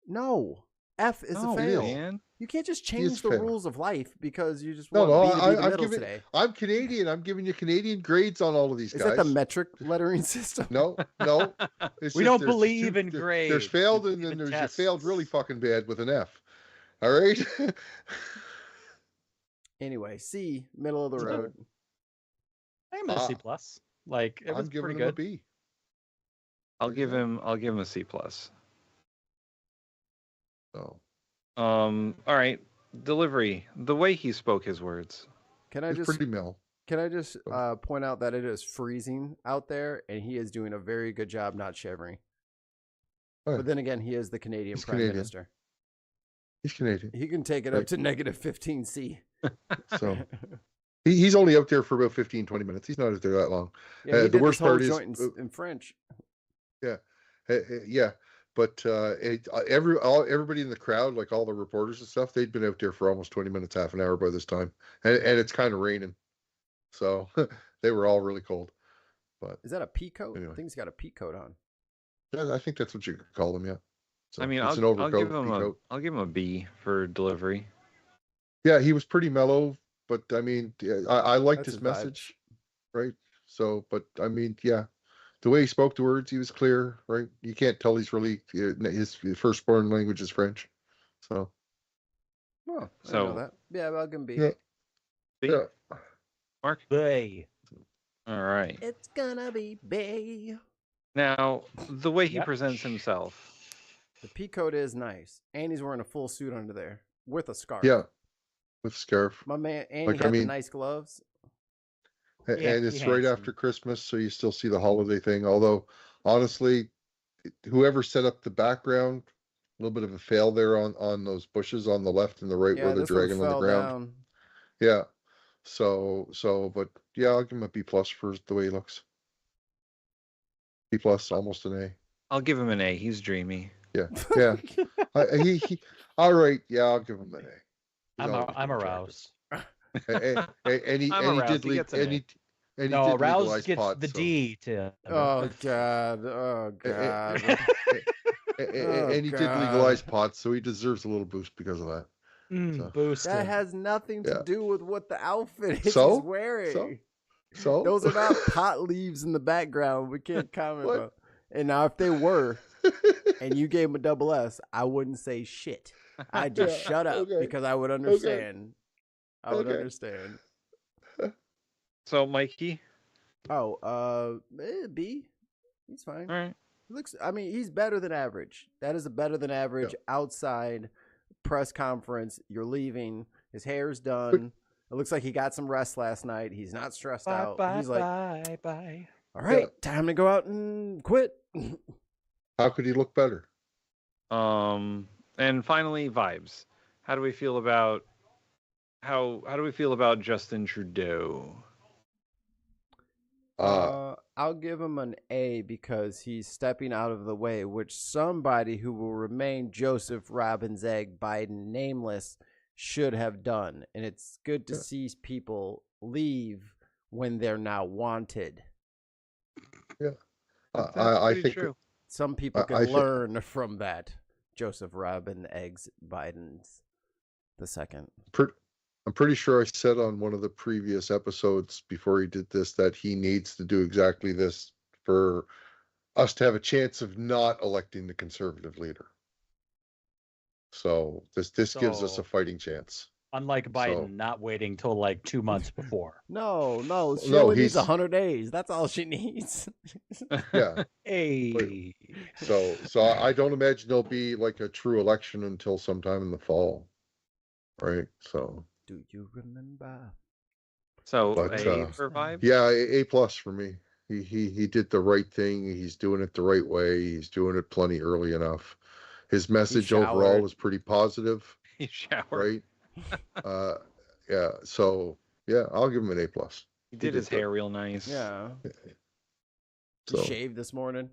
No. F is No, a fail. man. You can't just is change the fail. rules of life because you just No, want no, B to be the I'm middle giving. today. I'm Canadian. I'm giving you Canadian grades on all of these Is guys. that the metric lettering system? No. It's We just don't there's believe two- in There's grades. failed, We and believe then in there's you failed really tests. fucking bad with an F. All right. Anyway, C, middle of the road. I'm a C plus. Like it was I'm giving pretty him a good. B. I'll give him a C plus. So All right. Delivery. The way he spoke his words. Can I it's just pretty mill. point out that it is freezing out there, and he is doing a very good job not shivering. Oh, But then again, he is the Canadian He's Prime Canadian. Minister. He's Canadian, He can take it up Right. to negative 15 C. so he's only out there for about 15, 20 minutes. He's not out there that long. Yeah, he the did worst this whole part is, joint in French. Yeah, but everybody in the crowd, like all the reporters and stuff, they'd been out there for almost 20 minutes, half an hour by this time, and it's kind of raining, so they were all really cold. But Is that a pea coat? Anyway. I think he's got a pea coat on. yeah, I think that's what you could call them. Yeah. So I mean, it's an I'll overcoat, give him peacoat. I'll give him a B for delivery. Yeah, he was pretty mellow, but I mean, I liked That's his his vibe. message, right? So, but I mean, yeah, the way he spoke the words, he was clear, right? You can't tell he's really his firstborn language is French. So, Oh, I didn't So- know that. Yeah, I'll give him B. yeah, B. yeah. Mark. They. All right. It's gonna be big. Now, the way he Yep. presents himself. The pea coat is nice, and he's wearing a full suit under there with a scarf. Yeah, with scarf. My man, and Like, he I had the mean- nice gloves. And Yeah, it's he right hangs after Christmas, so you still see the holiday thing. Although, honestly, whoever set up the background, a little bit of a fail there on those bushes on the left and the right Yeah, where they're this one dragging on the fell ground. down. Yeah. But yeah, I'll give him a B+ for the way he looks. B+, almost an A. I'll give him an A. He's dreamy. Yeah. He all right. Yeah, I'll give him an A. He's always I'm been aroused. attractive. And he I'm aroused. did He leave, gets an and A. he No, did Rouse legalize gets pot, the so- D to. Oh God! Oh God! And he did God. legalize pot, so he deserves a little boost because of that. So- Boost. That has nothing to Yeah. do with what the outfit is So? he's wearing. So Those are not pot leaves in the background. We can't comment What? about. And now, if they were, and you gave him a double S, I wouldn't say shit. I'd just Yeah, shut up okay. because I would understand. I would Okay. understand. So, Mikey. B. He's fine. All right. He looks. I mean, he's better than average. That is a better than average outside press conference. You're leaving. His hair's done. It looks like he got some rest last night. He's not stressed out. He's like, bye. all right, time to go out and quit. How could he look better? And finally, vibes. How do we feel about Justin Trudeau? I'll give him an A because he's stepping out of the way, which somebody who will remain Joseph Robin's Egg Biden nameless should have done. And it's good to see people leave when they're not wanted. Yeah. That's I pretty think true. Some people I can think- learn from that. Joseph Robin Eggs Biden's the second. I'm pretty sure I said on one of the previous episodes before he did this that he needs to do exactly this for us to have a chance of not electing the conservative leader. So this gives us So- a fighting chance. Unlike Biden, not waiting till like 2 months before. No, she No, only needs he's- 100 days. That's all she needs. Yeah. Hey. So I don't imagine there'll be like a true election until sometime in the fall. Right? So Do you remember? So But, A for vibes. yeah, A+ for me. He did the right thing. He's doing it the right way. He's doing it plenty early enough. His message overall showered. was pretty positive, He showered. right? Yeah. So yeah, I'll give him an A+. He did his good. hair real nice. Yeah. So He shaved this morning.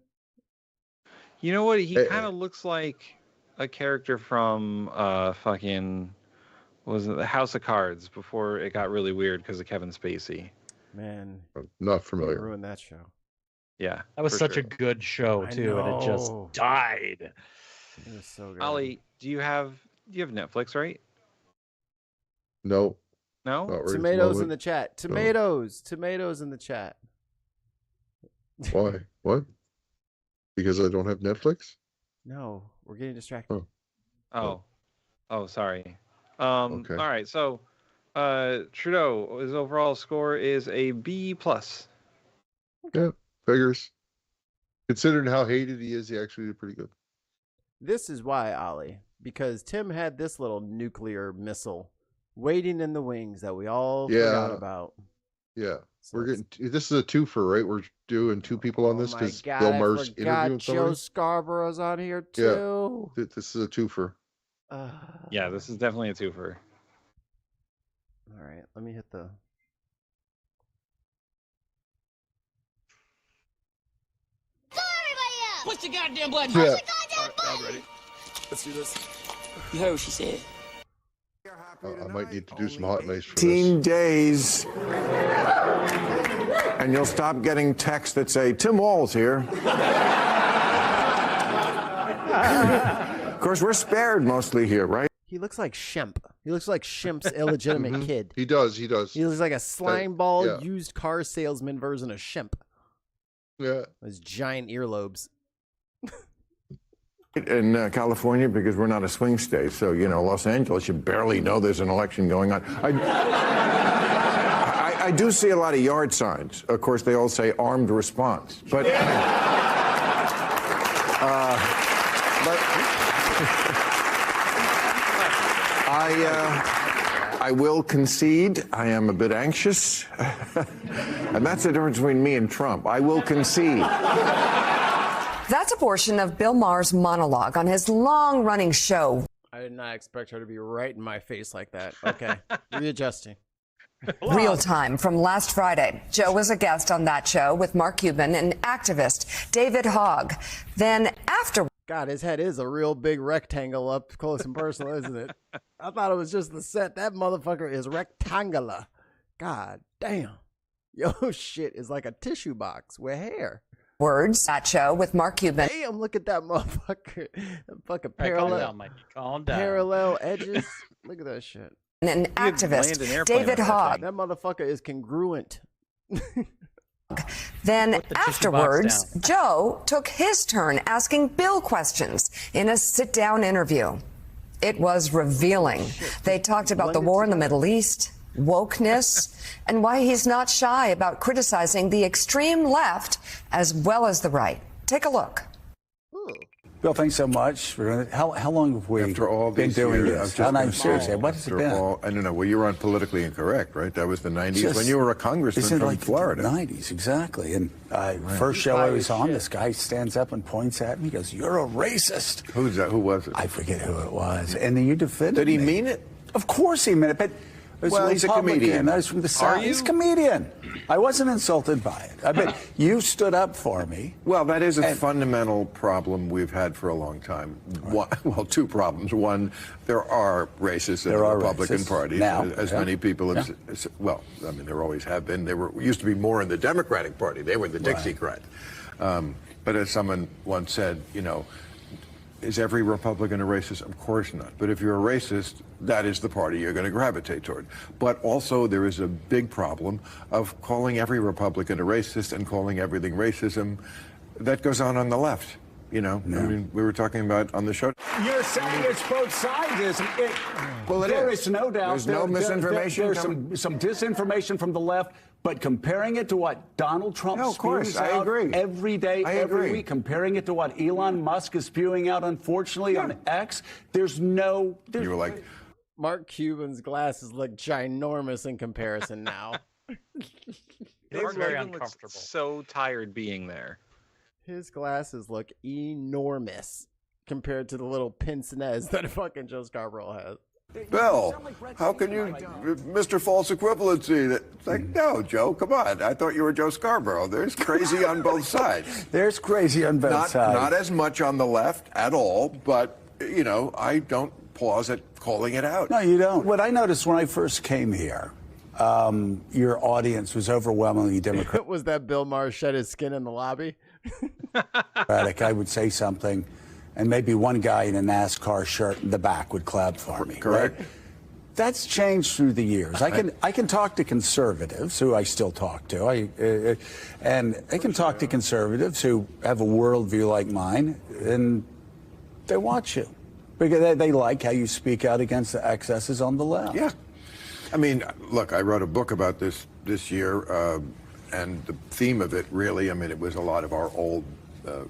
You know what? He Eh, kind of looks like a character from fucking was it the House of Cards before it got really weird because of Kevin Spacey. Man, not you familiar. ruined that show. Yeah, That was for such sure. a good show I too, and it just know. died. It was so good. Ollie, do you have Netflix, right? No, No. not right at the Tomatoes in moment. the chat. Tomatoes in the chat. Why? What? Because I don't have Netflix? No, we're getting distracted. Oh, sorry. Okay. All right. So, Trudeau, his overall score is a B+. Yeah, figures. Considering how hated he is, he actually did pretty good. This is why, Ollie, because Tim had this little nuclear missile waiting in the wings that we all forgot Yeah. about. Yeah, So we're it's- getting. This is a twofer, right? We're doing two people on this Oh my because God, Bill I Maher's forgot interviewing Joe somebody. Scarborough's on here Yeah. too. This is a twofer. Yeah, this is definitely a twofer. All right, let me hit the. Push the goddamn button. Yeah. I'm ready. Let's do this. You heard what she said. I might need to do some hot and ice for 15 this. days, and you'll stop getting texts that say, Tim Wall's here. Of course, we're spared mostly here, right? He looks like Shemp. He looks like Shemp's illegitimate kid. He does. He does. He looks like a slime ball yeah. used car salesman version of Shemp. Yeah. His giant earlobes. In California, because we're not a swing state, so, Los Angeles, you barely know there's an election going on. I do see a lot of yard signs. Of course, they all say armed response. But, I will concede I am a bit anxious. And that's the difference between me and Trump. I will concede. That's a portion of Bill Maher's monologue on his long-running show. I did not expect her to be right in my face like that. Okay, readjusting. Real Time from last Friday. Joe was a guest on that show with Mark Cuban and activist David Hogg. Then after... God, his head is a real big rectangle up close and personal, isn't it? I thought it was just the set. That motherfucker is rectangular. God damn. Yo, shit is like a tissue box with hair. Words, that show with Mark Cuban. Damn, look at that motherfucker. That fucking Hey, parallel, calm down, Mikey. Calm down. parallel edges. Look at that shit. And activist David Hogg. That motherfucker is congruent. Then afterwards, Joe took his turn asking Bill questions in a sit-down interview. It was revealing. They talked about the war in the Middle East, wokeness, and why he's not shy about criticizing the extreme left as well as the right. Take a look. Bill, thanks so much. How long have we been doing this? I'm seriously, what has it been? I don't know. Well, you were on Politically Incorrect, right? That was the 90s when you were a congressman from Florida. The 90s, exactly. And first show I was on, this guy stands up and points at me. He goes, "You're a racist." Who's that? Who was it? I forget who it was. And then you defended me. Did he mean it? Of course he meant it. But well, he's a comedian. I was from the South. He's a comedian. I wasn't insulted by it. I bet you stood up for me. Well, that is a fundamental problem we've had for a long time. Well, two problems. One, there are racists in the Republican Party, now, as many people have. Well, I mean, there always have been. There used to be more in the Democratic Party. They were the Dixiecrat. But as someone once said, you know, is every Republican a racist? Of course not. But if you're a racist, that is the party you're going to gravitate toward. But also there is a big problem of calling every Republican a racist and calling everything racism. That goes on the left. You know, I mean, we were talking about on the show. You're saying it's both sides, isn't it? Well, there is no doubt. There's no misinformation. There's some disinformation from the left. But comparing it to what Donald Trump spews out every day, every week, comparing it to what Elon Musk is spewing out, unfortunately, on X, there's no... You were like... Mark Cuban's glasses look ginormous in comparison now. Mark Cuban looks so tired being there. His glasses look enormous compared to the little pince-nez that fucking Joe Scarborough has. Bill, how can you, Mr. False Equivalency? It's like, no, Joe, come on. I thought you were Joe Scarborough. There's crazy on both sides. There's crazy on both sides. Not as much on the left at all, but, you know, I don't pause at calling it out. No, you don't. What I noticed when I first came here, your audience was overwhelmingly Democratic. Was that Bill Maher shed his skin in the lobby? I would say something, and maybe one guy in a NASCAR shirt in the back would clap for me. Correct. Right? That's changed through the years. I can talk to conservatives, who I still talk to, and I can talk to conservatives who have a worldview like mine, and they watch you because they like how you speak out against the excesses on the left. Yeah. I mean, look, I wrote a book about this year, and the theme of it really, I mean, it was a lot of our old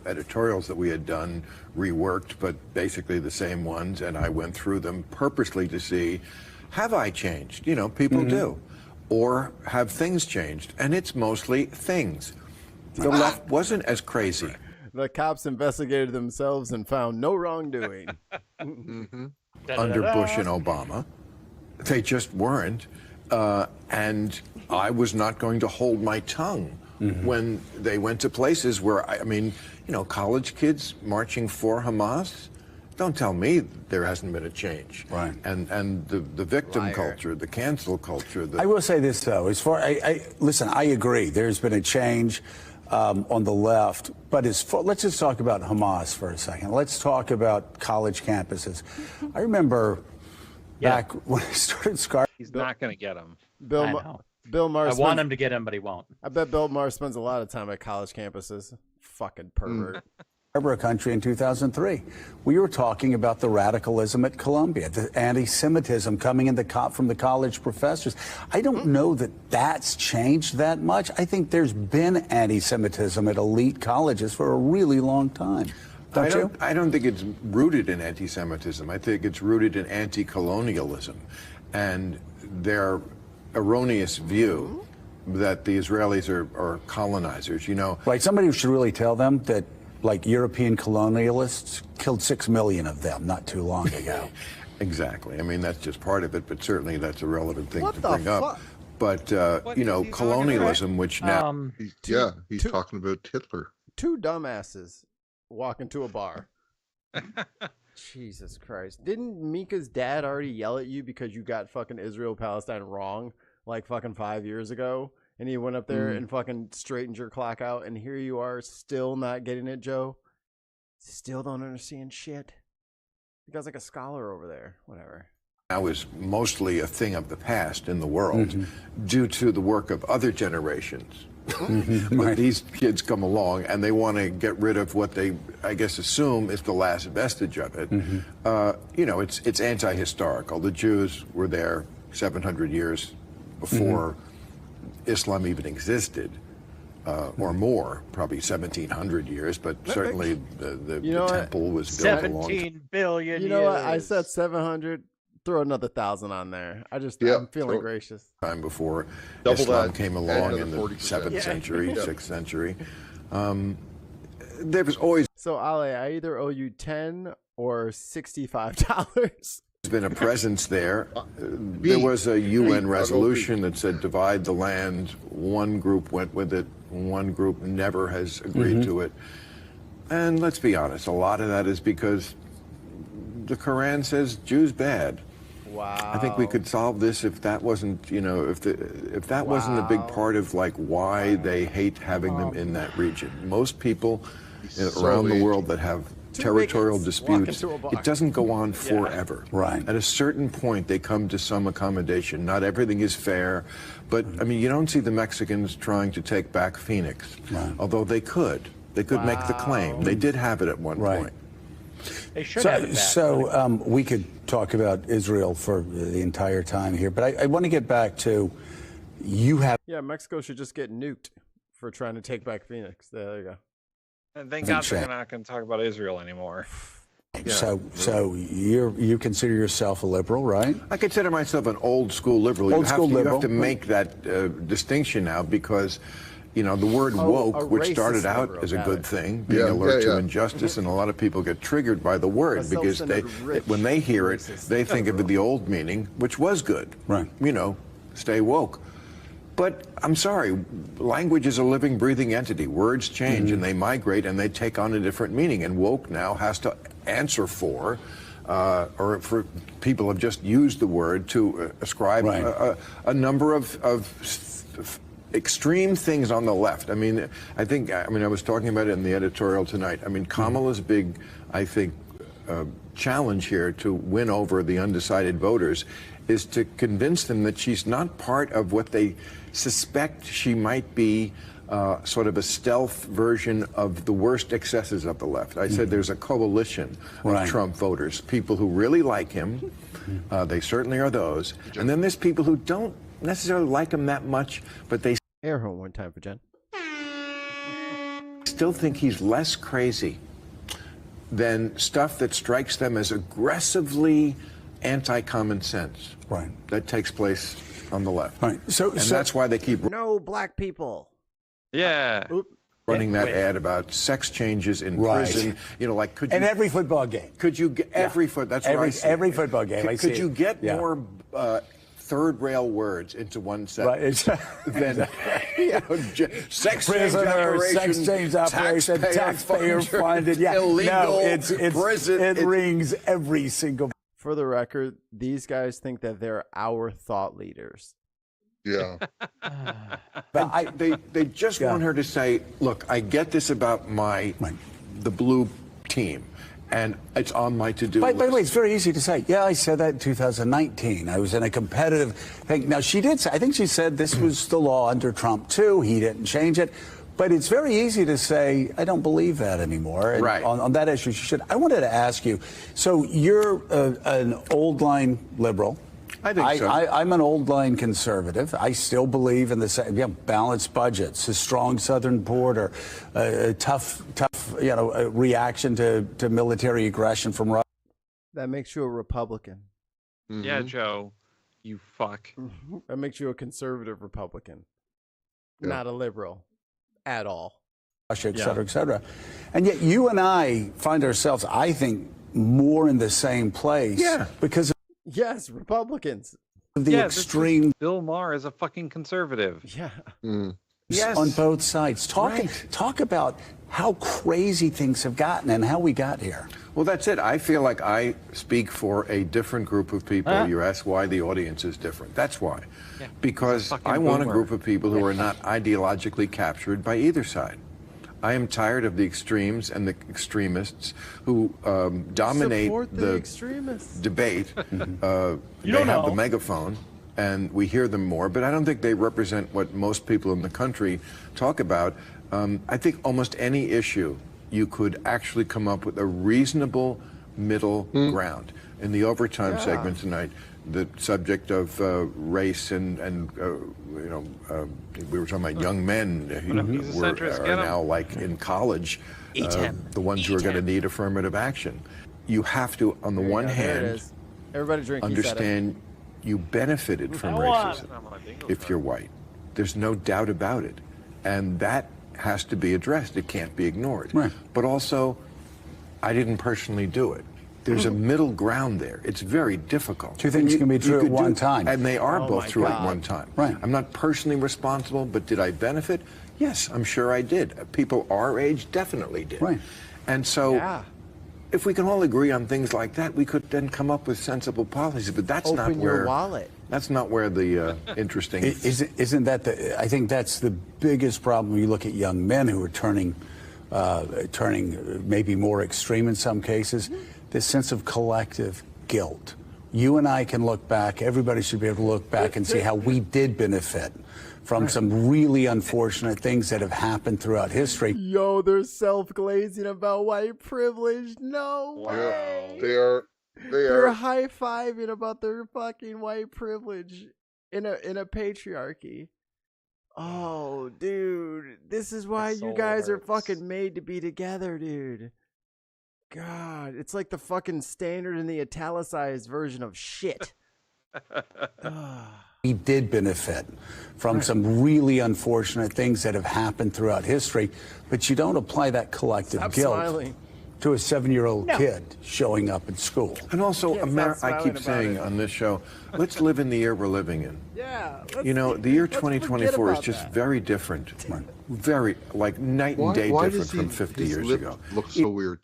editorials that we had done, reworked, but basically the same ones, and I went through them purposely to see, have I changed? You know, people do. Or have things changed? And it's mostly things. The left wasn't as crazy. The cops investigated themselves and found no wrongdoing. Under Bush and Obama. They just weren't. And I was not going to hold my tongue when they went to places where, I mean, you know, college kids marching for Hamas. Don't tell me there hasn't been a change. Right. And the victim culture, the cancel culture. I will say this, though. As far, listen, I agree. There's been a change on the left. But let's just talk about Hamas for a second. Let's talk about college campuses. I remember back when I started SCARBOROUGH. He's not going to get him. Bill Maher. I want him to get him, but he won't. I bet Bill Maher spends a lot of time at college campuses. Fucking pervert. Scarborough country in 2003. We were talking about the radicalism at Columbia, the anti-Semitism coming in from the college professors. I don't know that that's changed that much. I think there's been anti-Semitism at elite colleges for a really long time. I don't think it's rooted in anti-Semitism. I think it's rooted in anti-colonialism and their erroneous view that the Israelis are colonizers, you know. Right, somebody should really tell them that, like, European colonialists killed 6 million of them not too long ago. Exactly. I mean, that's just part of it, but certainly that's a relevant thing to bring up. But, you know, colonialism, which now... he's talking about Hitler. Two dumbasses walk into a bar. Jesus Christ. Didn't Mika's dad already yell at you because you got fucking Israel-Palestine wrong like fucking 5 years ago? And he went up there and fucking straightened your clock out, and here you are still not getting it, Joe? Still don't understand shit? You guys like a scholar over there. Whatever. Now is mostly a thing of the past in the world due to the work of other generations. But these kids come along and they want to get rid of what they, I guess, assume is the last vestige of it. You know, it's anti-historical. The Jews were there 700 years before Islam even existed, or more, probably 1,700 years, but certainly the temple was built along. 17 billion years. You know what? I said 700. Throw another 1,000 on there. I'm feeling gracious. Time before Islam came along in the 7th century, 6th century. There was always... So, Ale, I either owe you $10 or $65. There's been a presence there. There was a UN resolution that said divide the land. One group went with it. One group never has agreed to it. And let's be honest, a lot of that is because the Quran says Jews bad. Wow. I think we could solve this if that wasn't, you know, if that wasn't a big part of like why they hate having them in that region. Most people around the world that have territorial disputes, it doesn't go on forever. Right. At a certain point, they come to some accommodation. Not everything is fair, but I mean, you don't see the Mexicans trying to take back Phoenix, although they could. They could make the claim. They did have it at one point. They should have it back. So we could talk about Israel for the entire time here, but I want to get back to Yeah, Mexico should just get nuked for trying to take back Phoenix. There you go. And thank God they're not going to talk about Israel anymore. So you consider yourself a liberal, right? I consider myself an old school liberal. You have to make that distinction now because, you know, the word woke, which started out as a good thing, being alert to injustice, and a lot of people get triggered by the word because when they hear it, they think of the old meaning, which was good. Right. You know, stay woke. But I'm sorry, language is a living, breathing entity. Words change and they migrate and they take on a different meaning. And woke now has to answer for, or for people have just used the word to ascribe a number of extreme things on the left. I mean, I was talking about it in the editorial tonight. I mean, Kamala's big, I think, challenge here to win over the undecided voters is to convince them that she's not part of what they suspect she might be, sort of a stealth version of the worst excesses of the left. I said there's a coalition of Trump voters, people who really like him. They certainly are those. And then there's people who don't necessarily like him that much, but they air horn one time for Jen. Still think he's less crazy than stuff that strikes them as aggressively anti-common sense. Right. That takes place on the left. Right. So that's why they keep no black people. Yeah. Running that ad about sex changes in prison. You know, like could you, and every football game. Could you get every every football game? Could you get more third rail words into one sentence than sex change operation, sex change operation, taxpayer funded, illegal, prison. It rings every single. For the record, these guys think that they're our thought leaders. Yeah. They just want her to say, look, I get this about the blue team, and it's on my to-do list. By the way, it's very easy to say. Yeah, I said that in 2019. I was in a competitive thing. Now, she did say, I think she said this was the law under Trump, too. He didn't change it. But it's very easy to say, I don't believe that anymore. And Right. on that issue, you should. I wanted to ask you, so you're an old line liberal. I think so. I'm an old line conservative. I still believe in the balanced budgets, a strong southern border, a tough reaction to military aggression from Russia. That makes you a Republican. Yeah, Joe, you fuck. That makes you a conservative Republican, not a liberal at all. Russia, et cetera, et cetera. And yet you and I find ourselves, I think, more in the same place. Yeah. Because of Yes, Republicans. the extreme. Bill Maher is a fucking conservative. Yeah. Yes. On both sides. Talk about how crazy things have gotten and how we got here. Well, that's it. I feel like I speak for a different group of people. You ask why the audience is different. That's why. Yeah. Because I want a group of people who are not ideologically captured by either side. I am tired of the extremes and the extremists who dominate the extremists. debate. They have the megaphone, and we hear them more, but I don't think they represent what most people in the country talk about. I think almost any issue you could actually come up with a reasonable middle ground. In the overtime segment tonight, the subject of race and we were talking about young men who are now like in college, the ones who are going to need affirmative action. You have to, on the one hand, everybody drink. understand you benefited from racism if you're white. There's no doubt about it. And that has to be addressed. It can't be ignored. Right. But also, I didn't personally do it. There's a middle ground there. It's very difficult. Two things can be true at one time. And they are both true at one time. Right. I'm not personally responsible, but did I benefit? Yes, I'm sure I did. People our age definitely did. Right. And so if we can all agree on things like that, we could then come up with sensible policies. But that's not where your wallet. That's not where the interesting. Isn't that I think that's the biggest problem when you look at young men who are turning maybe more extreme in some cases. This sense of collective guilt. You and I can look back. Everybody should be able to look back and see how we did benefit from some really unfortunate things that have happened throughout history. Yo, they're self-glazing about white privilege. No way. Yeah, They're high-fiving about their fucking white privilege in a patriarchy. Oh, dude. This is why you guys are fucking made to be together, dude. God, it's like the fucking standard in the italicized version of shit. We did benefit from some really unfortunate things that have happened throughout history, but you don't apply that collective guilt to a 7-year-old kid showing up at school. And also, I keep saying on this show, let's live in the year we're living in. Yeah. You know, the year 2024 is just very different. Very, like night and day different from 50 years ago. Looks so weird.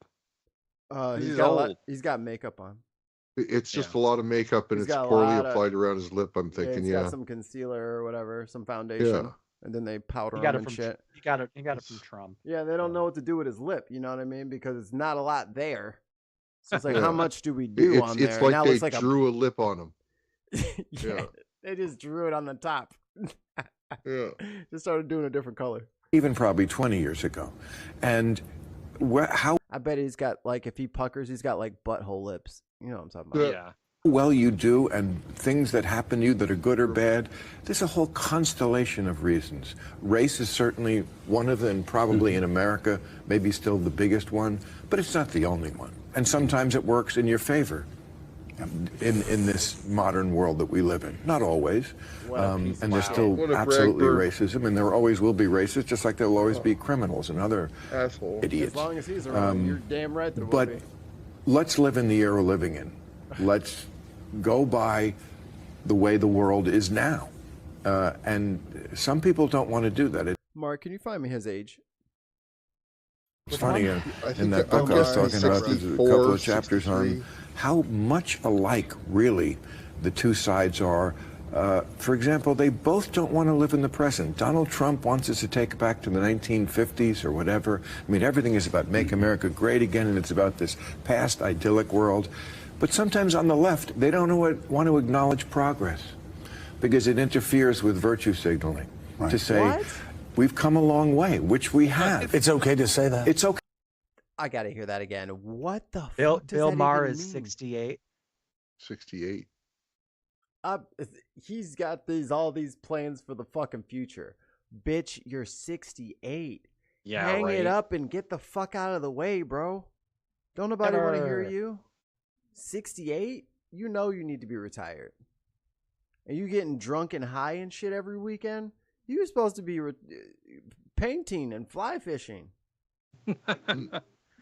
He's got makeup on. It's just a lot of makeup, and He's it's got a poorly lot applied around his lip. I'm thinking, he's got some concealer or whatever, some foundation, Yeah. and then they powder He got him it and from shit. he got it from Trump. Yeah, they don't know what to do with his lip. You know what I mean? Because it's not a lot there. So it's like, Yeah. how much do we do on there? It's like now they it's like drew a lip on him. yeah, they just drew it on the top. Yeah. Just started doing a different color. Even probably 20 years ago. And how I bet he's got, like, if he puckers, he's got like butthole lips. You know what I'm talking about? Yeah. well you do and things that happen to you that are good or bad, there's a whole constellation of reasons. Race is certainly one of them, probably in America, maybe still the biggest one, but it's not the only one. And sometimes it works in your favor in this modern world that we live in. Not always. And there's still absolutely racism, and there always will be racists, just like there'll always be criminals and other idiots. As long as he's around, you're damn right there will But be. let's live in the era we're living in. Let's go by the way the world is now. And some people don't want to do that. Mark, can you find me his age? It's funny, in that book I was talking about, there's a couple of chapters on how much alike, really, the two sides are. For example, they both don't want to live in the present. Donald Trump wants us to take it back to the 1950s or whatever. I mean, everything is about make America great again, and it's about this past idyllic world. But sometimes on the left, they don't want to acknowledge progress because it interferes with virtue signaling. To say, we've come a long way, which we have. It's okay to say that. It's okay. I gotta hear that again. What the Bill fuck does Bill that Maher even is mean? 68. 68. He's got all these plans for the fucking future. Bitch, you're 68. Yeah, Hang right. it up and get the fuck out of the way, bro. Don't nobody want to hear you. 68? You know you need to be retired. And you getting drunk and high and shit every weekend? You're supposed to be painting and fly fishing.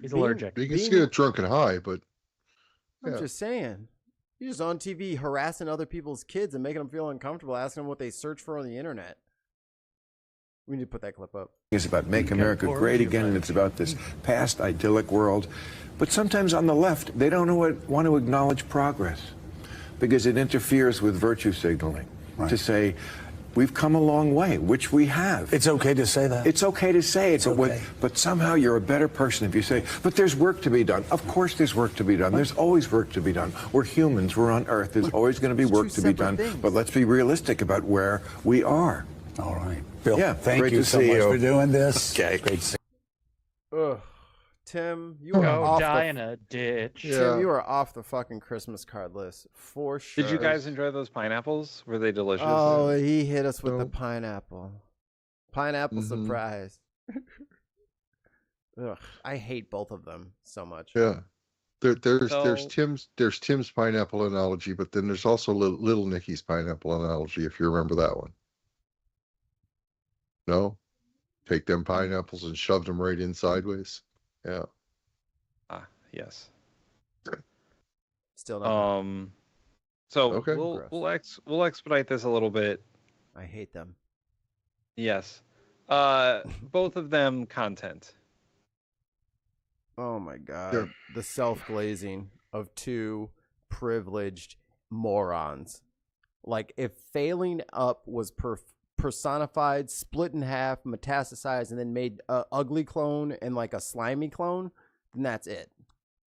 He's allergic. You can get drunk and high, but I'm just saying. You're just on TV harassing other people's kids and making them feel uncomfortable, asking them what they search for on the internet. We need to put that clip up. It's about Make America Great Again, and it's about this past idyllic world. But sometimes on the left, they don't want to acknowledge progress because it interferes with virtue signaling. Right. To say, we've come a long way, which we have. It's okay to say that. It's okay to say it, okay. But somehow you're a better person if you say, but there's work to be done. Of course there's work to be done. There's always work to be done. We're humans. We're on Earth. There's always going to be work to be done. But let's be realistic about where we are. All right. Bill, Yeah, thank great you to so see much you. for doing this. Okay. Great to see Ugh. Tim, you are Go off die in a ditch. Tim, you are off the fucking Christmas card list for sure. Did you guys enjoy those pineapples? Were they delicious? Oh, he hit us with the pineapple. Pineapple surprise. Ugh, I hate both of them so much. yeah. There's Tim's pineapple analogy, but then there's also Little Nicky's pineapple analogy, if you remember that one. No? Take them pineapples and shove them right in sideways. Yeah. Ah, yes. Still not. So Okay. we'll expedite this a little bit. I hate them. Yes. Both of them content. Oh my god. Yeah. The self-glazing of two privileged morons. Like, if failing up was personified, split in half, metastasized, and then made a ugly clone and like a slimy clone, then that's it.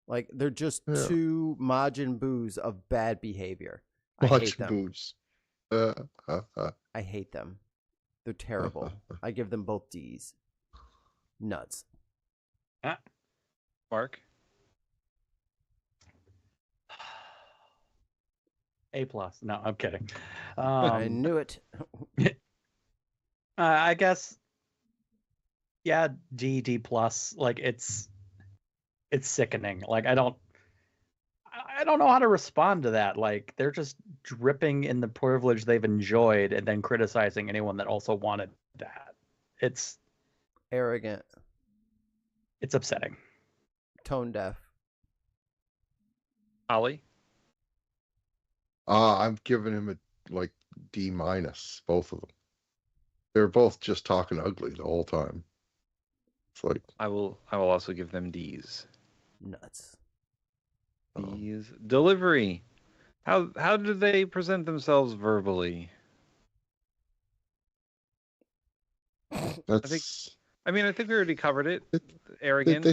Like, they're just two Majin Boos of bad behavior. I hate them. Boos. I hate them. They're terrible. I give them both D's. Nuts. Mark? A+. No, I'm kidding. I knew it. I guess, yeah, D+. Like, it's sickening. Like, I don't know how to respond to that. Like, they're just dripping in the privilege they've enjoyed and then criticizing anyone that also wanted that. It's arrogant. It's upsetting. Tone deaf. Ollie? I'm giving him a D-, both of them. They're both just talking ugly the whole time. It's like, I will also give them D's. Nuts. D's. Delivery. How do they present themselves verbally? that's. I think we already covered it. Arrogant.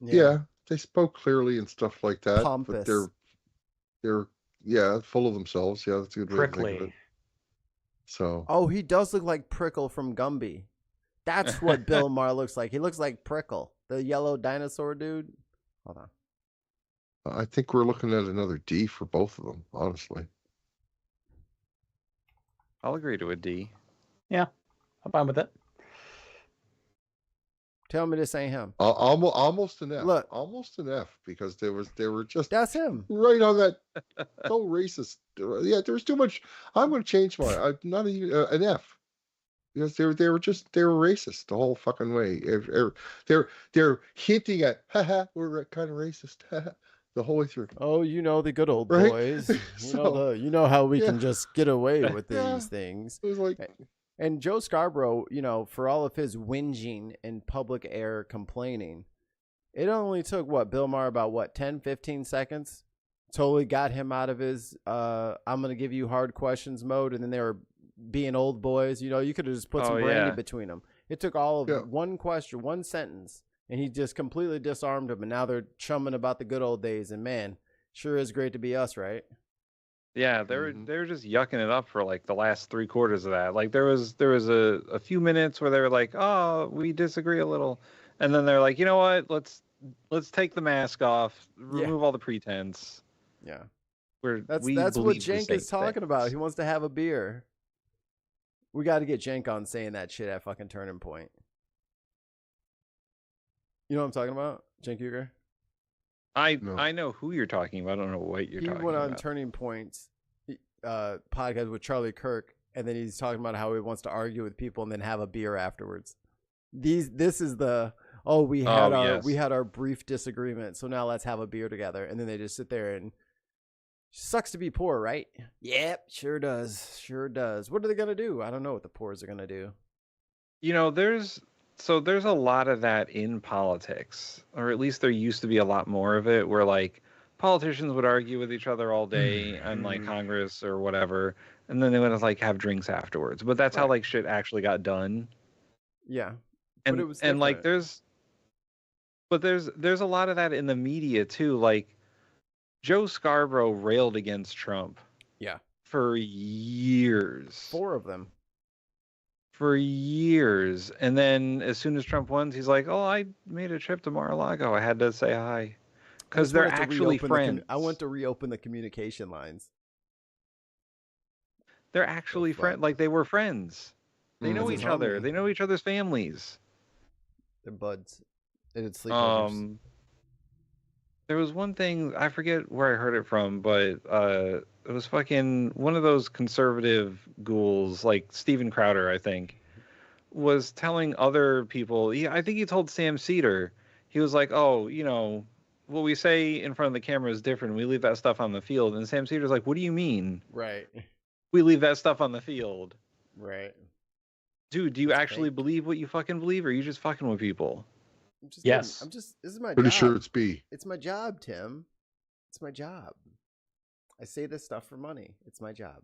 They spoke clearly and stuff like that. Pompous. But they're full of themselves. Yeah, that's a good way to think of it. Prickly. So. Oh, he does look like Prickle from Gumby. That's what Bill Maher looks like. He looks like Prickle, the yellow dinosaur dude. Hold on. I think we're looking at another D for both of them, honestly. I'll agree to a D. Yeah, I'm fine with it. Tell me this ain't him. Almost an F. Look. Almost an F, because they were just That's him. right on that. So racist. Yeah, there was too much. I'm going to change mine. I'm not even an F, because they were racist the whole fucking way. They're hinting at, haha, we're kind of racist, the whole way through. Oh, you know the good old Right? boys. You know how we can just get away with Yeah. these things. It was like, And Joe Scarborough, for all of his whinging and public air complaining, it only took Bill Maher about 10, 15 seconds. Totally got him out of his I'm gonna give you hard questions mode, and then they were being old boys. You could have just put some brandy between them. It took all of one question, one sentence, and he just completely disarmed them. And now they're chumming about the good old days. And man, sure is great to be us, right? Yeah, they were just yucking it up for like the last 3/4 of that. Like there was a few minutes where they were like, "Oh, we disagree a little," and then they're like, "You know what? Let's take the mask off, remove all the pretense." Yeah, that's what Cenk is talking about. He wants to have a beer. We got to get Cenk on saying that shit at fucking Turning Point. You know what I'm talking about, Cenk Uygur? I know who you're talking about. I don't know what you're talking about. He went on Turning Point's podcast with Charlie Kirk, and then he's talking about how he wants to argue with people and then have a beer afterwards. This is the we had our brief disagreement, so now let's have a beer together, and then they just sit there and sucks to be poor, right? Yep, sure does. What are they gonna do? I don't know what the poors are gonna do. You know, there's a lot of that in politics, or at least there used to be a lot more of it, where like politicians would argue with each other all day on like Congress or whatever, and then they would like have drinks afterwards. But that's how like shit actually got done. Yeah, and but it was and like different. there's a lot of that in the media too. Like Joe Scarborough railed against Trump. Yeah. For years. 4 of them. For years. And then as soon as Trump won, he's like, "Oh, I made a trip to Mar-a-Lago. I had to say hi." Because they're actually friends. I want to reopen the communication lines. They're actually friends. Like they were friends. They know each other. They know each other's families. They're buds. They did sleepovers. There was one thing, I forget where I heard it from, but it was fucking one of those conservative ghouls, like Steven Crowder, I think, was telling other people, I think he told Sam Cedar, he was like, "Oh, you know, what we say in front of the camera is different. We leave that stuff on the field." And Sam Cedar's like, "What do you mean? Right. We leave that stuff on the field." Right. Dude, do you actually believe what you fucking believe, or are you just fucking with people? This is my Pretty job. sure it's B. It's my job, Tim. It's my job. I say this stuff for money. It's my job.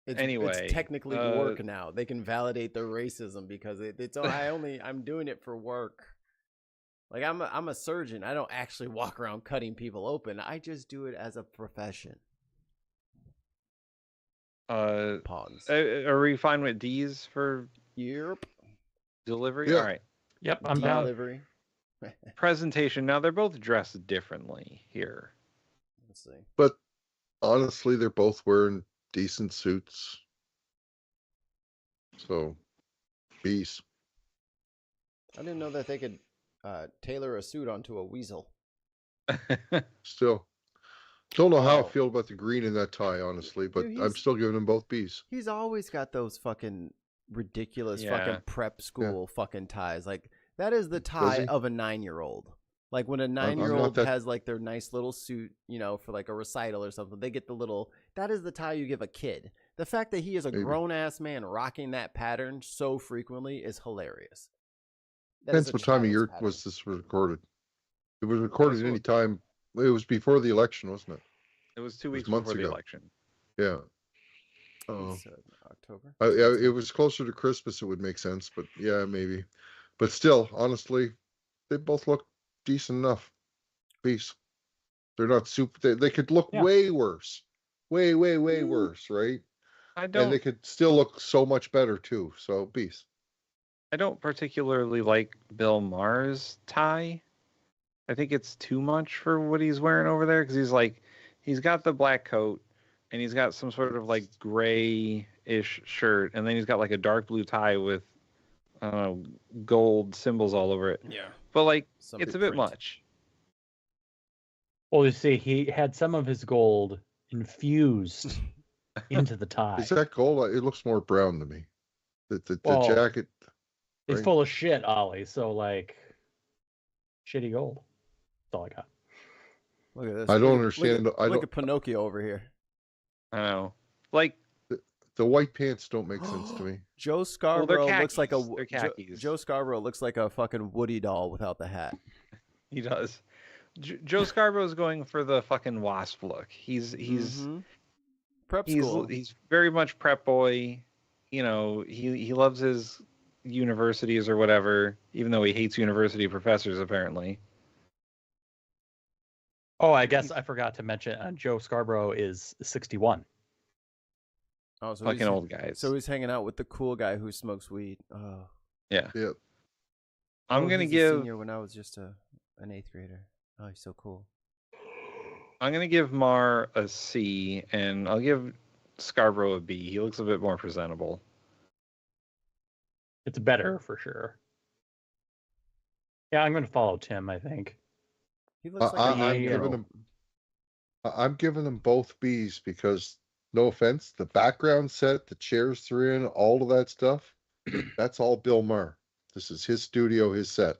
It's technically work now. They can validate their racism because I'm doing it for work. Like I'm a surgeon. I don't actually walk around cutting people open. I just do it as a profession. Pause. Are we fine with D's for delivery? Yeah. All right. Yep, I'm down. Delivery. Presentation. Now they're both dressed differently here. Let's see. But honestly, they're both wearing decent suits. So, peace. I didn't know that they could tailor a suit onto a weasel. Still. Don't know how I feel about the green in that tie, honestly, but I'm still giving them both B's. He's always got those fucking ridiculous fucking prep school fucking ties. Like, that is the tie of a 9-year-old. Like, when a 9-year-old has, like, their nice little suit, you know, for, like, a recital or something, they get the little... That is the tie you give a kid. The fact that he is a grown-ass man rocking that pattern so frequently is hilarious. Depends what time of year was this recorded. It was recorded any time... It was before the election, wasn't it? It was 2 weeks before the election. Yeah. October. It was closer to Christmas. It would make sense, but yeah, maybe. But still, honestly, they both look decent enough. Peace. They're not super. They could look way worse, way worse, right? And they could still look so much better too. So peace. I don't particularly like Bill Maher's tie. I think it's too much for what he's wearing over there, because he's got the black coat and he's got some sort of like gray-ish shirt, and then he's got like a dark blue tie with gold symbols all over it. Yeah. But like it's a bit much. Well, you see, he had some of his gold infused into the tie. Is that gold? It looks more brown to me. The jacket. It's full of shit, Ollie. So like shitty gold. That's all I got. Look at this. I don't understand. Look at Pinocchio over here. I know. Like the white pants don't make sense to me. Joe Scarborough looks like they're khakis. Joe Scarborough looks like a fucking Woody doll without the hat. He does. Joe Scarborough's going for the fucking WASP look. He's prep school. He's very much prep boy. You know, he loves his universities or whatever, even though he hates university professors apparently. Oh, I guess I forgot to mention Joe Scarborough is 61. Oh, so Fucking old guys. So he's hanging out with the cool guy who smokes weed. Oh. Yeah. Yep. I'm gonna he's a give senior when I was just an 8th grader. Oh, he's so cool. I'm gonna give Maher a C, and I'll give Scarborough a B. He looks a bit more presentable. It's better for sure. Yeah, I'm going to follow Tim, I think. He looks like I'm giving them both B's because, no offense, the background set, the chairs they're in, all of that stuff, that's all Bill Maher. This is his studio, his set.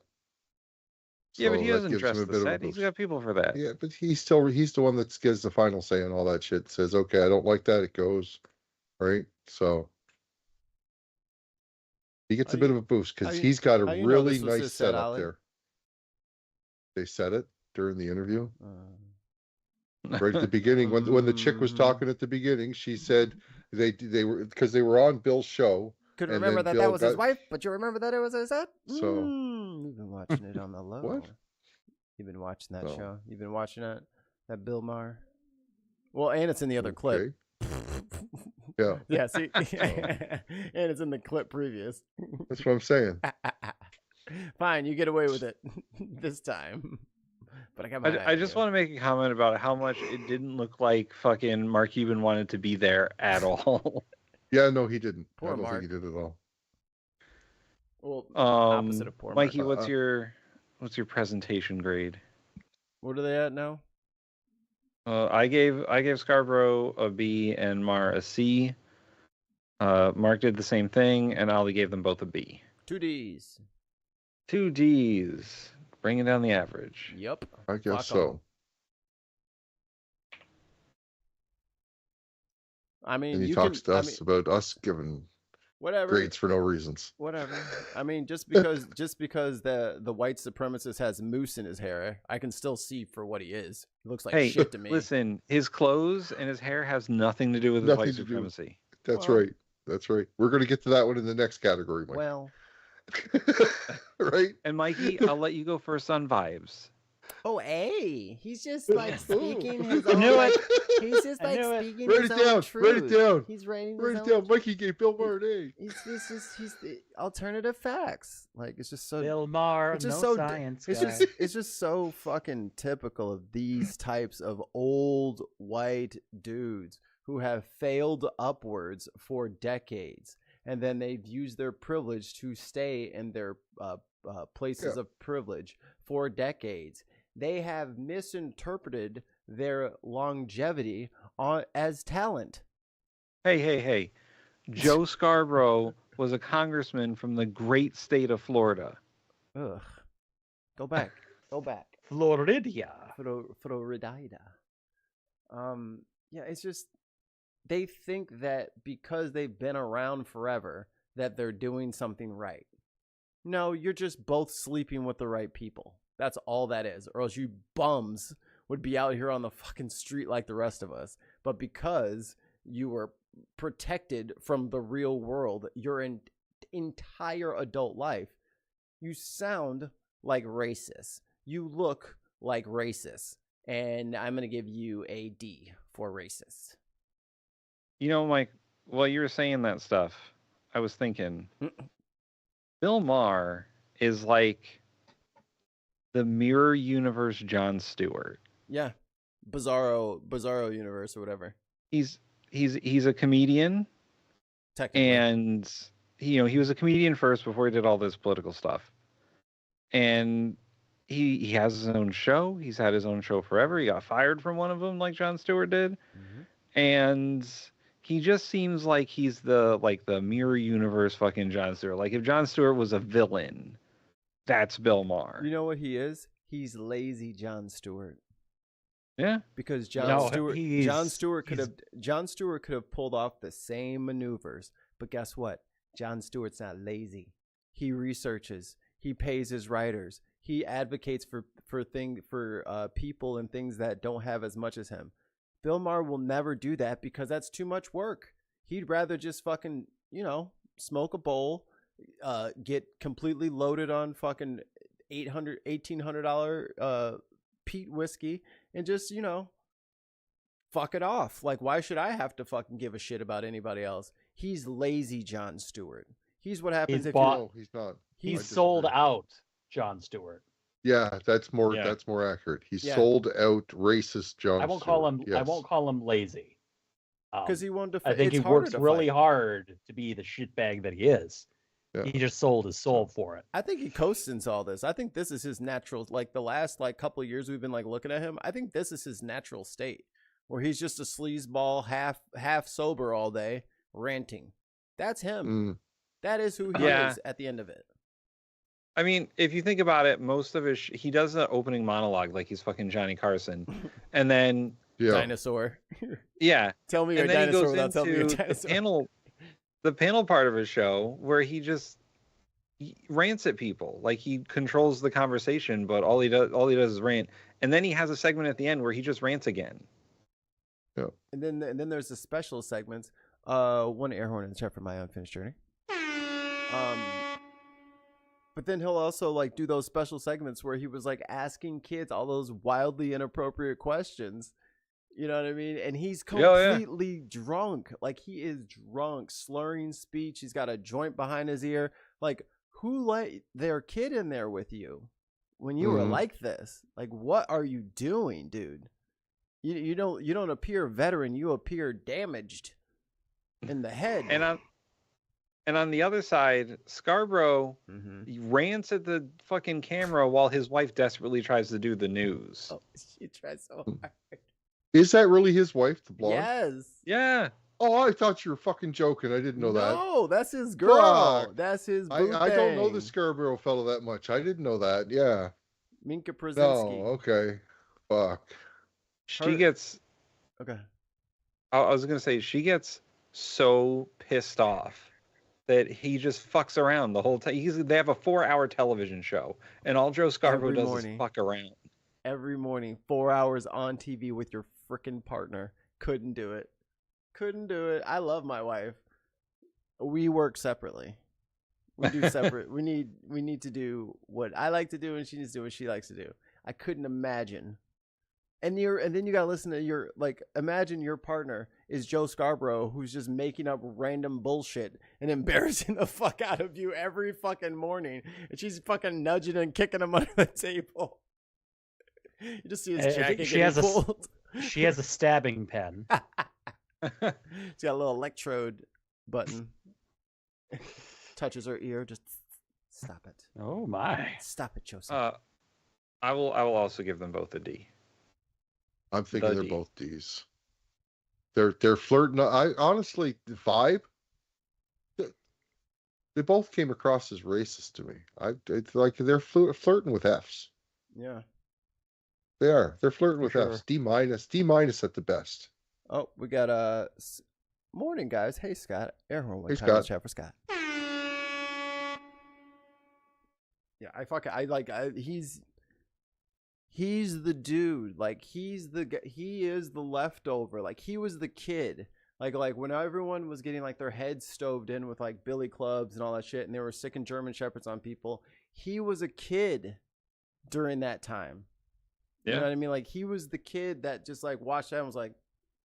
Yeah, but So he that doesn't gives dress him a the bit of a set. He's boost. got people for that. Yeah, but he's the one that gives the final say and all that shit. Says, okay, I don't like that, it goes. Right? So he gets a bit of a boost because he's got a really nice setup there. They said it during the interview. Right at the beginning, when the chick was talking at the beginning, she said they were because they were on Bill's show. Couldn't remember that was his wife, but you remember that it was his set? So you've been watching it on the low. What? You've been watching that show. You've been watching that Bill Maher. Well, and it's in the other clip. Yeah. Yeah, see? And it's in the clip previous. That's what I'm saying. Fine, you get away with it this time. But I got my I just want to make a comment about how much it didn't look like fucking Mark Cuban wanted to be there at all. Yeah, no, he didn't. Poor I don't Mark. think he did at all. Well, opposite of poor Mikey, Mark. what's your presentation grade? What are they at now? I gave Scarborough a B and Maher a C. Mark did the same thing, and Ollie gave them both a B. 2 Ds. 2 Ds. Bringing down the average. Yep. I guess so. I mean, and he talks to us about us giving grades for no reasons. Whatever. I mean, just because the white supremacist has mousse in his hair, I can still see for what he is. He looks like shit to me. Listen, his clothes and his hair has nothing to do with his white supremacy. That's right. That's right. We're going to get to that one in the next category, Mike. Well, right. And Mikey, I'll let you go first on vibes. Oh, hey, he's just like speaking his I own. knew it. He's just like speaking Write his it own down. truth. Write it down. He's writing. Write it down. Mikey gave Bill Maher an A. He's the alternative facts. Like it's just so. Bill Maher, it's just no so science It's guy. it's just so fucking typical of these types of old white dudes who have failed upwards for decades, and then they've used their privilege to stay in their places of privilege for decades. They have misinterpreted their longevity as talent. Hey. Joe Scarborough was a congressman from the great state of Florida. Ugh. Go back. Florida. Florida. Yeah, it's just they think that because they've been around forever that they're doing something right. No, you're just both sleeping with the right people. That's all that is. Or else you bums would be out here on the fucking street like the rest of us. But because you were protected from the real world your entire adult life, you sound like racist. You look like racist. And I'm going to give you a D for racist. You know, Mike, while you were saying that stuff, I was thinking, Bill Maher is like the mirror universe Jon Stewart. Yeah. Bizarro universe or whatever. He's a comedian. Technically. And he was a comedian first before he did all this political stuff. And he has his own show. He's had his own show forever. He got fired from one of them like Jon Stewart did. Mm-hmm. And he just seems like he's the mirror universe fucking Jon Stewart. Like if Jon Stewart was a villain, that's Bill Maher. You know what he is? He's lazy Jon Stewart. Yeah. Because Jon Stewart could have pulled off the same maneuvers, but guess what? Jon Stewart's not lazy. He researches. He pays his writers. He advocates for people and things that don't have as much as him. Bill Maher will never do that because that's too much work. He'd rather just fucking, smoke a bowl, get completely loaded on fucking $1,800 peat whiskey and just, you know, fuck it off. Like, why should I have to fucking give a shit about anybody else? He's lazy Jon Stewart. He's what happens if No, he's not. He's sold out Jon Stewart. Yeah, that's more accurate. He Yeah. sold out racist Jon I won't Stewart. call him. Yes. I won't call him lazy. because he won't I defend. think he works really hard to be the shitbag that he is. Yeah. He just sold his soul for it. I think he coasts into all this. I think this is his natural. Like the last couple of years we've been like looking at him. I think this is his natural state, where he's just a sleazeball, half sober all day, ranting. That's him. That is who he is at the end of it. I mean, if you think about it, most of his he does the opening monologue like he's fucking Johnny Carson, and then dinosaur. Tell me you're a dinosaur without telling me you're a dinosaur. The panel part of his show where he rants at people, like he controls the conversation, but all he does is rant, and then he has a segment at the end where he just rants again. Yeah. And then there's the special segments. One air horn in the chat for my unfinished journey. But then he'll also like do those special segments where he was like asking kids all those wildly inappropriate questions. You know what I mean? And he's completely drunk. Like he is drunk, slurring speech. He's got a joint behind his ear. Like who let their kid in there with you when you were like this? Like what are you doing, dude? You don't appear veteran. You appear damaged in the head. And on the other side, Scarborough rants at the fucking camera while his wife desperately tries to do the news. Oh, she tries so hard. Is that really his wife, the blonde? Yes. Yeah. Oh, I thought you were fucking joking. I didn't know that. No, that's his girl. That's his boo I don't know the Scarborough fellow that much. I didn't know that. Yeah. Minka Brzezinski. No, okay. Fuck. She gets... Okay. I was going to say, she gets so pissed off that he just fucks around the whole time. They have a 4-hour television show, and all Joe Scarborough does is fuck around. Every morning, 4 hours on TV with your freaking partner. Couldn't do it. Couldn't do it. I love my wife. We work separately. We do separate. we need to do what I like to do, and she needs to do what she likes to do. I couldn't imagine. And then you gotta listen to imagine your partner is Joe Scarborough, who's just making up random bullshit and embarrassing the fuck out of you every fucking morning, and she's fucking nudging and kicking him under the table. You just see his jacket getting pulled. She has a stabbing pen. She's got a little electrode button. Touches her ear. Just stop it. Oh my! Stop it, Joseph. I will also give them both a D. I'm thinking they're both D's. They're flirting. I honestly, the vibe. They both came across as racist to me. It's like they're flirting with F's. Yeah. They are. They're flirting with F's. D minus at the best. Oh, we got morning, guys. Hey, Scott. Air horn. Hey, Scott. Chat for Scott. Yeah, he's the dude. Like he is the leftover. Like he was the kid. Like when everyone was getting like their heads stoved in with like billy clubs and all that shit, and they were sicking German shepherds on people. He was a kid during that time. You know what I mean? Like he was the kid that just like watched that and was like,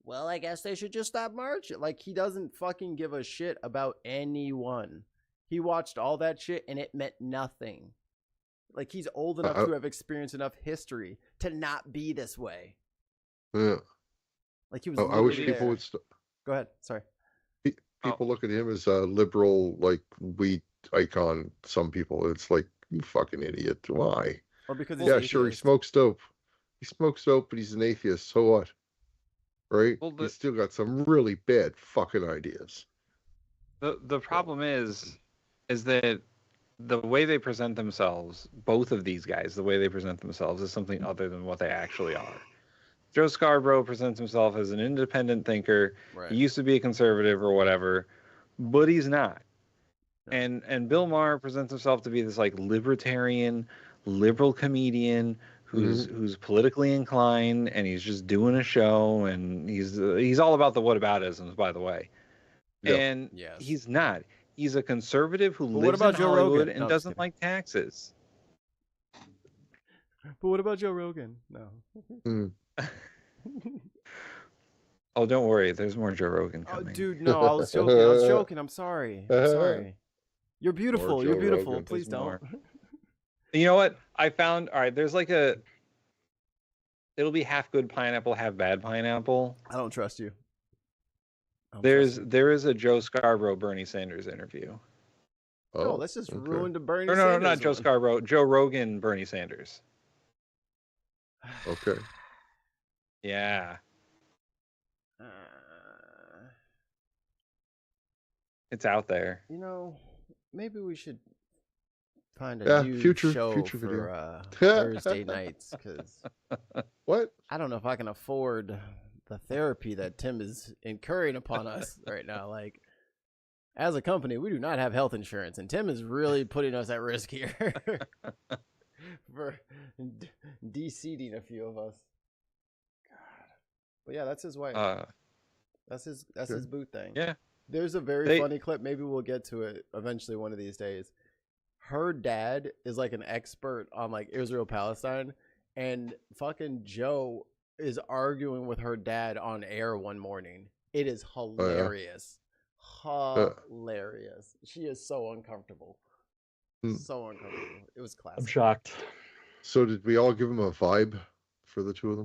well, I guess they should just stop marching. Like he doesn't fucking give a shit about anyone. He watched all that shit and it meant nothing. Like he's old enough to have experienced enough history to not be this way. Yeah. Like he was. I wish people would. Go ahead. Sorry. People look at him as a liberal, like wheat icon. Some people, it's like, you fucking idiot. Why? Or because he smokes dope. He smokes dope, but he's an atheist. So what? Right? Well, he's still got some really bad fucking ideas. The problem is that the way they present themselves, both of these guys, the way they present themselves is something other than what they actually are. Joe Scarborough presents himself as an independent thinker. Right. He used to be a conservative or whatever, but he's not. No. And Bill Maher presents himself to be this like libertarian, liberal comedian who's politically inclined, and he's just doing a show, and he's all about the whataboutisms, by the way. Yep. And he's not. He's a conservative who lives in Hollywood and doesn't like taxes. But what about Joe Rogan? No. Oh, don't worry. There's more Joe Rogan coming. Oh, dude, no, I was joking. I was joking. I'm sorry. I'm sorry. You're beautiful. You're beautiful. Rogan. Please don't. More. You know what? I found. All right. There's like a. It'll be half good pineapple, half bad pineapple. I don't trust you. There is a Joe Scarborough Bernie Sanders interview. Oh, let's just ruin the Bernie No, Sanders not Joe one. Scarborough. Joe Rogan, Bernie Sanders. Okay. Yeah. It's out there. You know, maybe we should find a new show future for video. Thursday nights, because what? I don't know if I can afford the therapy that Tim is incurring upon us right now. Like, as a company, we do not have health insurance, and Tim is really putting us at risk here for de-seating a few of us. God, but yeah, that's his wife. That's his boot thing. Yeah. There's a very funny clip. Maybe we'll get to it eventually one of these days. Her dad is like an expert on like Israel Palestine, and fucking Joe is arguing with her dad on air one morning. It is hilarious. Hilarious. She is so uncomfortable. So uncomfortable. It was classic. I'm shocked. So did we all give him a vibe for the two of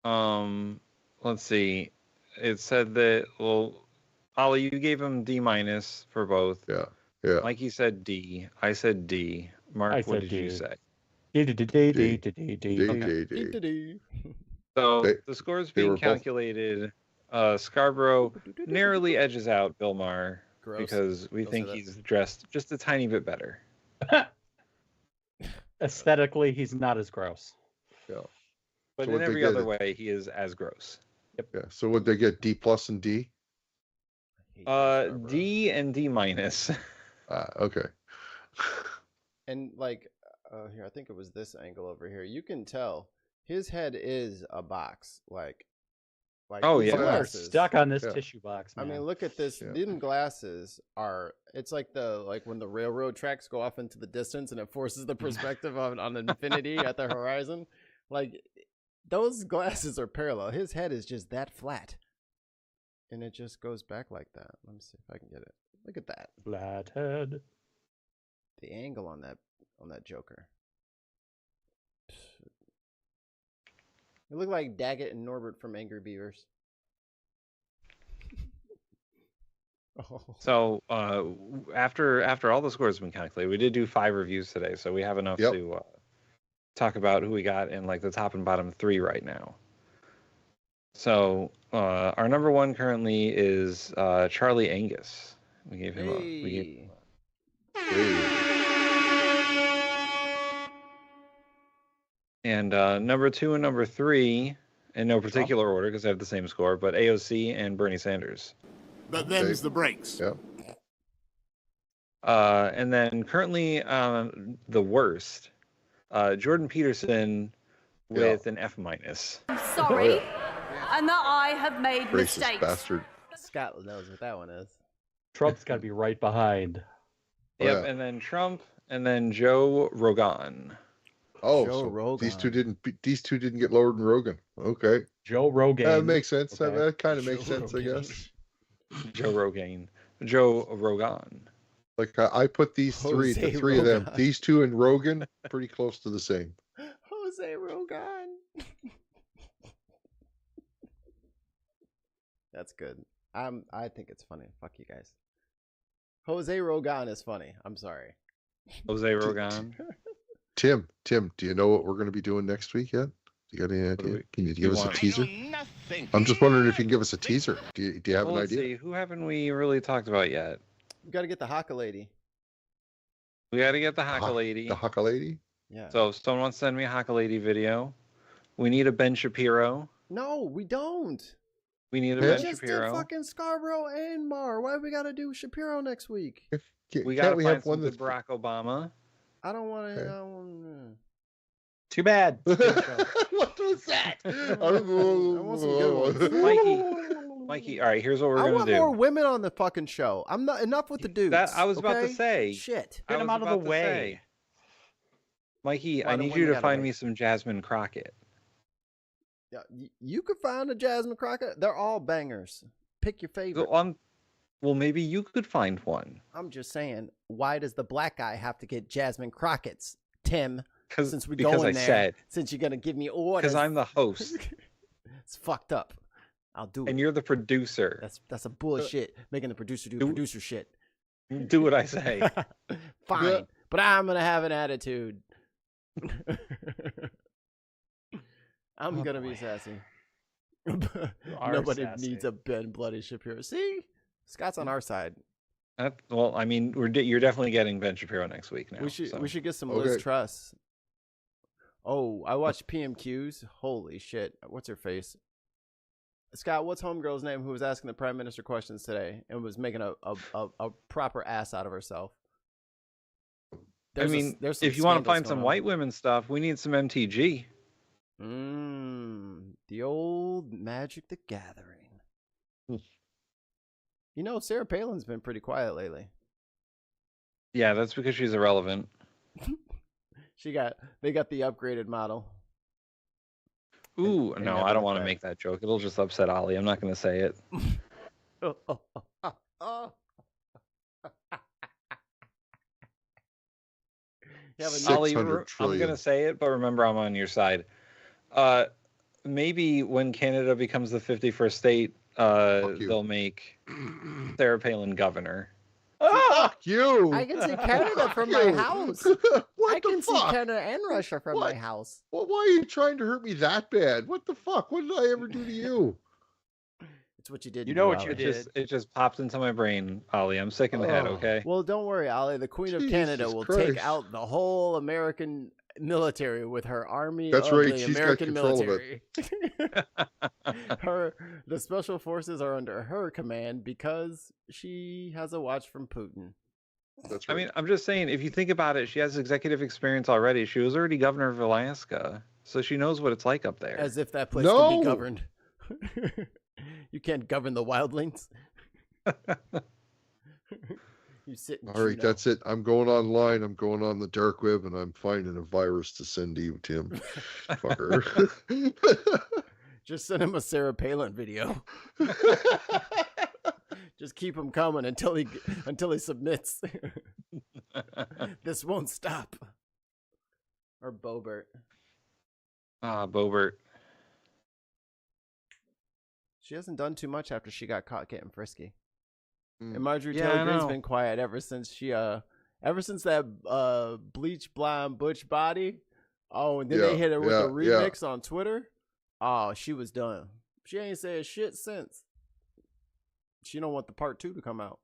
them? Let's see. It said that, well, Ollie, you gave him D- for both. Yeah. Yeah. Mikey said D. I said D. Mark, what did you say? So the scores being calculated, Scarborough narrowly edges out Bill Maher because we think he's dressed just a tiny bit better. Aesthetically, he's not as gross. Yeah. But So in every other way, he is as gross. Yep. Yeah. So would they get D+ and D? D and D-. Okay. And like, here, I think it was this angle over here. You can tell his head is a box. Like oh his yeah, glasses. We're stuck on this tissue box. Man. I mean, look at this. Them glasses are. It's like when the railroad tracks go off into the distance and it forces the perspective on infinity at the horizon. Like, those glasses are parallel. His head is just that flat, and it just goes back like that. Let me see if I can get it. Look at that flat head. The angle on that Joker. It looked like Daggett and Norbert from Angry Beavers. So after all the scores have been calculated, we did do 5 reviews today, so we have enough to talk about who we got in like the top and bottom 3 right now. So our number 1 currently is Charlie Angus. We gave him a. And number 2 and number 3, in no particular order because they have the same score, but AOC and Bernie Sanders. But them's the breaks. Yeah. And then currently the worst, Jordan Peterson with an F-. I'm sorry, and that I have made Racist mistakes. bastard. Scott knows what that one is. Trump's got to be right behind. Yep, and then Trump, and then Joe Rogan. Oh, Joe so Rogan. these two didn't get lower than Rogan. Okay. Joe Rogan. That makes sense. Okay. That kind of makes sense, Rogan. I guess. Joe Rogan. Joe Rogan. Like I put these three, the Jose three of them, Rogan. these two and Rogan, pretty close to the same. Jose Rogan. That's good. I think it's funny. Fuck you guys. Jose Rogan is funny. I'm sorry. Jose Rogan. Tim, do you know what we're going to be doing next week yet? Do you got any idea? Can you give us a teaser? I'm just wondering if you can give us a teaser. Do you have an Let's idea? see. Who haven't we really talked about yet? We got to get the Haka lady. We got to get the Haka lady. The Haka lady? Yeah. So if someone wants to send me a Haka lady video. We need a Ben Shapiro. No, we don't. We need a We Ben just Shapiro. did fucking Scarborough and Maher. Why we got to do Shapiro next week? We got to find some good Barack Obama. I don't want to. Too bad. What was that? I want some good ones. Mikey, all right, here's what we're I going want to do. more women on the fucking show. I'm not enough with the dudes. That I was about to okay? say. Shit. I Get him was out of about the to way. say. Mikey, Why I don't need you women to gotta find wait? me some Jasmine Crockett. Yeah, you could find a Jasmine Crockett. They're all bangers. Pick your favorite. Well, maybe you could find one. I'm just saying, why does the black guy have to get Jasmine Crockett's, Tim? Since we're going there, since you're gonna give me orders. Because I'm the host. It's fucked up. I'll do it. And you're the producer. That's a bullshit. Making the producer do producer shit. Do what I say. Fine, but I'm gonna have an attitude. I'm gonna be sassy. Nobody needs a Ben Bloody Shapiro. See, Scott's on our side. Well, I mean, you're definitely getting Ben Shapiro next week now. We should get some Liz Truss. Oh, I watched PMQs. Holy shit! What's her face? Scott, what's homegirl's name who was asking the prime minister questions today and was making a proper ass out of herself? There's if you want to find some white women stuff, we need some MTG. The old Magic the Gathering. You know, Sarah Palin's been pretty quiet lately. Yeah, that's because she's irrelevant. They got the upgraded model. Ooh, no, I don't want to make that joke. It'll just upset Ollie. I'm not going to say it. Ollie, I'm going to say it, but remember I'm on your side. Maybe when Canada becomes the 51st state, they'll make Sarah Palin governor. Fuck you! I can see Canada from my house. I can see Canada and Russia from my house. Well, why are you trying to hurt me that bad? What the fuck? What did I ever do to you? It's what you did. You know what you did. It just popped into my brain, Ollie. I'm sick in the head. Okay. Well, don't worry, Ollie. The Queen of Canada will take out the whole American military with her army. That's of right. the She's American got control military. The special forces are under her command because she has a watch from Putin. That's right. I mean, I'm just saying, if you think about it, she has executive experience already. She was already governor of Alaska, so she knows what it's like up there. As if that place can be governed. You can't govern the wildlings. You sit. All right, that's it. I'm going online. I'm going on the dark web, and I'm finding a virus to send to you, Tim. Fucker. Just send him a Sarah Palin video. Just keep him coming until he submits. This won't stop. Or Boebert. Boebert. She hasn't done too much after she got caught getting frisky. And Marjorie Taylor Greene's been quiet ever since that bleach blonde butch body. Oh, and then they hit her with a remix on Twitter. Oh, she was done. She ain't said shit since. She don't want the part 2 to come out.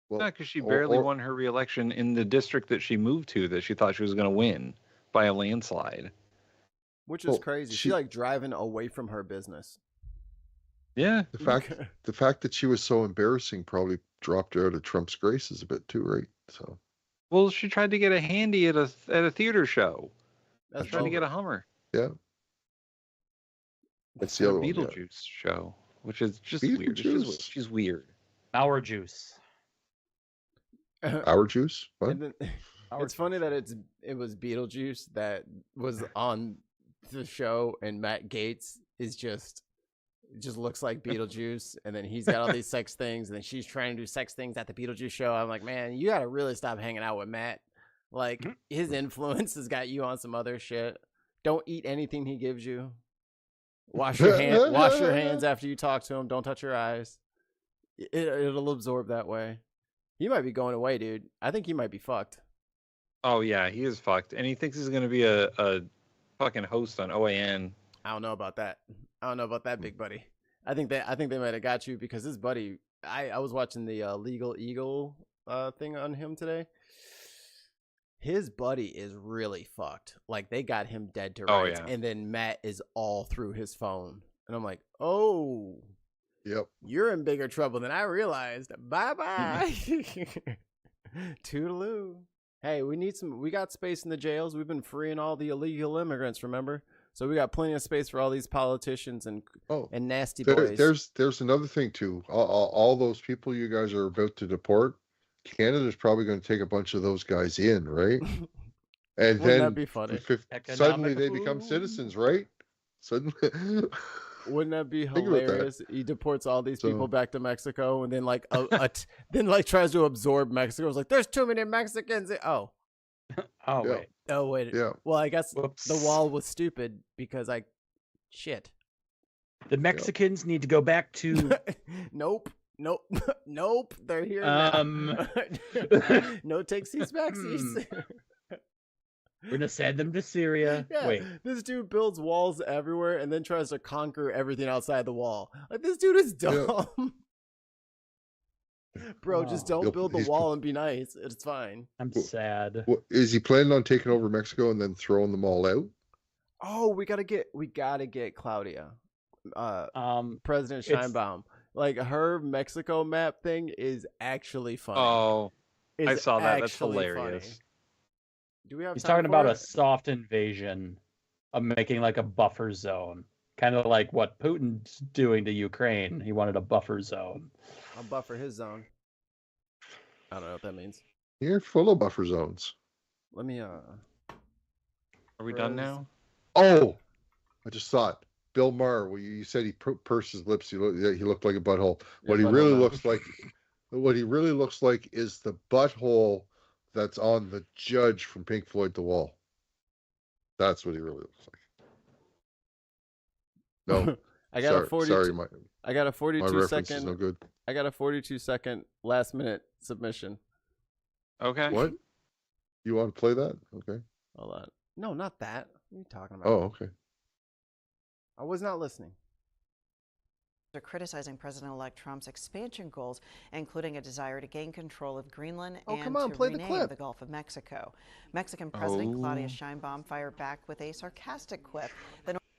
Well, not because she barely won her re-election in the district that she moved to that she thought she was going to win by a landslide. Which is crazy. She like driving away from her business. Yeah. The fact that she was so embarrassing probably dropped her out of Trump's graces a bit too, right? So. Well, she tried to get a handy at a theater show. That's trying to get a Hummer. Yeah. That's the other one. Beetlejuice show, which is just weird. She's weird. Our juice. Our juice? What? It's funny that it was Beetlejuice that was on the show, and Matt Gaetz is just looks like Beetlejuice, and then he's got all these sex things, and then she's trying to do sex things at the Beetlejuice show. I'm like, man, you gotta really stop hanging out with Matt. Like, his influence has got you on some other shit. Don't eat anything he gives you. Wash your hands after you talk to him. Don't touch your eyes. It'll absorb that way. He might be going away, dude. I think he might be fucked. Oh yeah, he is fucked, and he thinks he's gonna be a fucking host on OAN. I don't know about that. Big buddy. I think they might have got you because his buddy. I was watching the Legal Eagle thing on him today. His buddy is really fucked. Like, they got him dead to rights, and then Matt is all through his phone, and I'm like, oh, yep, you're in bigger trouble than I realized. Bye bye. Toodaloo. Hey, we got space in the jails. We've been freeing all the illegal immigrants, remember? So we got plenty of space for all these politicians and nasty boys. There's another thing too. All those people you guys are about to deport, Canada's probably going to take a bunch of those guys in, right? And Wouldn't that be funny? Suddenly they become citizens, right? Suddenly, Wouldn't that be Think about that. hilarious? He deports all these people So- back to Mexico, and then then tries to absorb Mexico. It's like there's too many Mexicans. Oh, Oh, Yeah. wait. oh wait. Yeah. Well, I guess Whoops. the wall was stupid because shit. The Mexicans need to go back to. Nope. Nope. They're here Um. now. No takesies backsies. We're gonna send them to Syria. Yeah, Wait. this dude builds walls everywhere and then tries to conquer everything outside the wall. Like this dude is dumb. Bro, just don't Yep, build the he's- wall and be nice. It's fine. I'm sad. What, is he planning on taking over Mexico and then throwing them all out? Oh, we gotta get Claudia, President It's- Scheinbaum. Like her Mexico map thing is actually funny. Oh, I Is saw that. That's actually hilarious. funny. Do we have? He's time talking for about a it? soft invasion of making like a buffer zone, kind of like what Putin's doing to Ukraine. He wanted a buffer zone. I'll buffer his zone. I don't know what that means. You're full of buffer zones. Let me Are we done Pros. now? Oh, I just thought Bill Maher. Well, you said he pursed his lips. He looked like a butthole. What he butthole really mouth. looks like is the butthole that's on the judge from Pink Floyd The Wall. That's what he really looks like. No, I got a 42. Sorry, my I got a 42 reference second. is no good. I got a 42-second last minute submission. Okay. What? You want to play that? Okay. Hold on. No, not that. What are you talking about? Oh, okay. I was not listening. Are criticizing President-elect Trump's expansion goals, including a desire to gain control of Greenland Oh, and come on, to play the rename clip. the Gulf of Mexico. Mexican President Claudia Oh. Sheinbaum fired back with a sarcastic quip.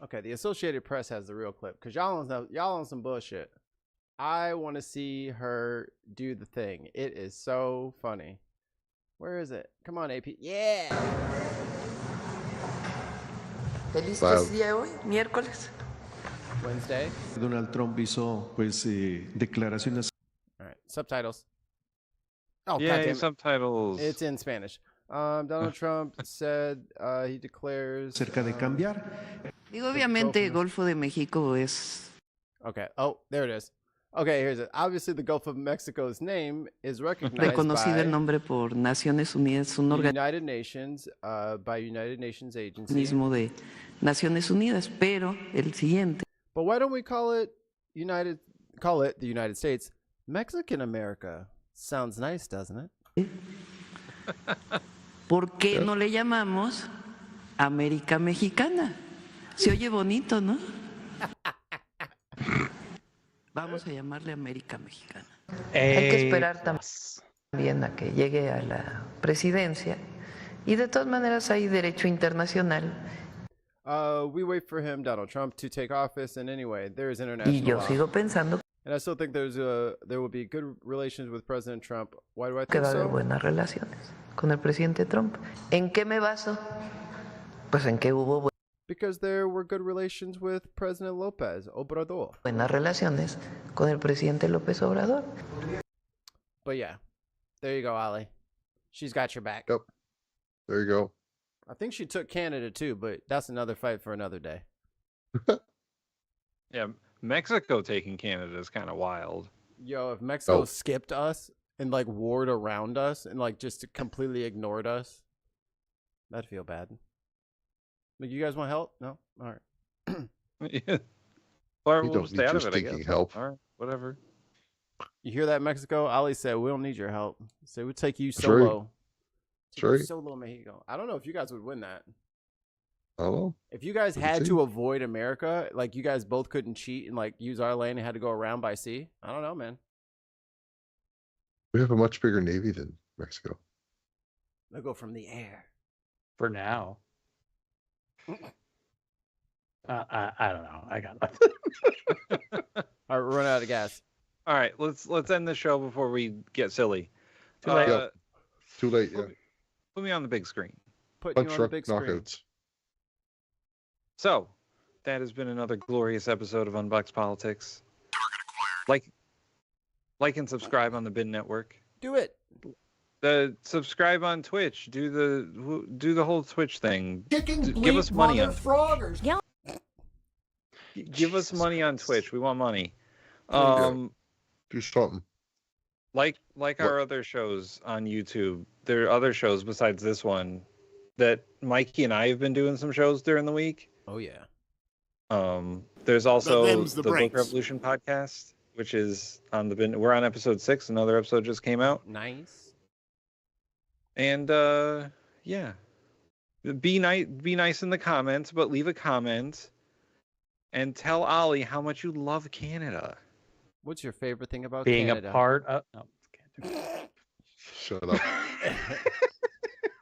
Okay, the Associated Press has the real clip because y'all on some bullshit. I want to see her do the thing. It is so funny. Where is it? Come on, AP. Yeah. Feliz Wow. que es día de hoy, miércoles. Wednesday. Donald Trump hizo pues declaraciones. All right. Subtitles. Oh, Yay, goddamn it. subtitles. It's in Spanish. Donald Trump said he declares Cerca de cambiar. Digo, obviamente, el Golfo de México es Okay. Oh, there it is. Okay, here's it. Obviously, the Gulf of Mexico's name is recognized reconocido el by nombre por Naciones Unidas, un United Nations, by United Nations Agency. organismo de Naciones Unidas, pero el siguiente. But why don't we call it the United States? Mexican America. Sounds nice, doesn't it? ¿Por qué no le llamamos América Mexicana? Se oye bonito, ¿no? Vamos a llamarle América Mexicana. Hay que esperar también a que llegue a la presidencia. Y de todas maneras hay derecho internacional. We wait for him, Donald Trump, to take office, and anyway, there is Y international yo law. sigo pensando And I still think there will be good relations with President Trump. Why do I que think va a haber so? buenas relaciones con el presidente Trump. ¿En qué me baso? Pues en que hubo Because there were good relations with President López Obrador. buenas relaciones con el presidente López Obrador. But yeah, there you go, Ali. She's got your back. Yep. There you go. I think she took Canada too, but that's another fight for another day. Yeah, Mexico taking Canada is kind of wild. Yo, if Mexico Oh. skipped us and like warred around us and like just completely ignored us, that'd feel bad. Like, you guys want help? No? All right. Yeah. Or You we'll don't stay need out your of it, I stinking guess. help. All right, whatever. You hear that, Mexico? Ali said, we don't need your help. So we'll take you That's right. solo. Take you That's right. solo, Mexico. I don't know if you guys would win that. I don't know. If you guys We'll had see. to avoid America, like you guys both couldn't cheat and like use our lane and had to go around by sea, I don't know, man. We have a much bigger navy than Mexico. They'll go from the air. For now. I don't know. I got nothing. All right, we're running out of gas. All right, let's end the show before we get silly. Too late. Yep. Too late, yeah. Put me on the big screen. Put Punch you on the truck big screen. knockouts. So, that has been another glorious episode of Unboxed Politics. Like and subscribe on the Bin Network. Do it. Subscribe on Twitch. Do the whole Twitch thing. Chicken Give us money on. Froggers. Yeah. Give us money on Twitch. We want money. Do something. Like our other shows on YouTube, there are other shows besides this one that Mikey and I have been doing some shows during the week. Oh yeah. There's also them's the the Book breaks. Revolution podcast, which is on the bin. We're on episode 6. Another episode just came out. Nice. And yeah, be nice in the comments, but leave a comment and tell Ollie how much you love Canada. What's your favorite thing about Being Canada? a part of. No, Shut up.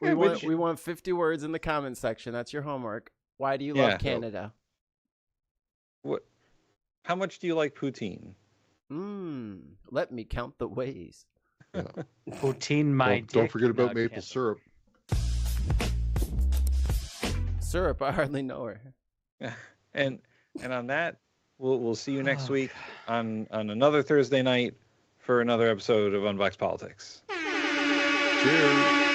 we want 50 words in the comment section. That's your homework. Why do you love Canada? What? How much do you like poutine? Let me count the ways. Yeah. Poutine, my Don't dick. forget No, about maple syrup. Syrup, I hardly know her. And on that, we'll see you next week on another Thursday night for another episode of Unboxed Politics. Cheers.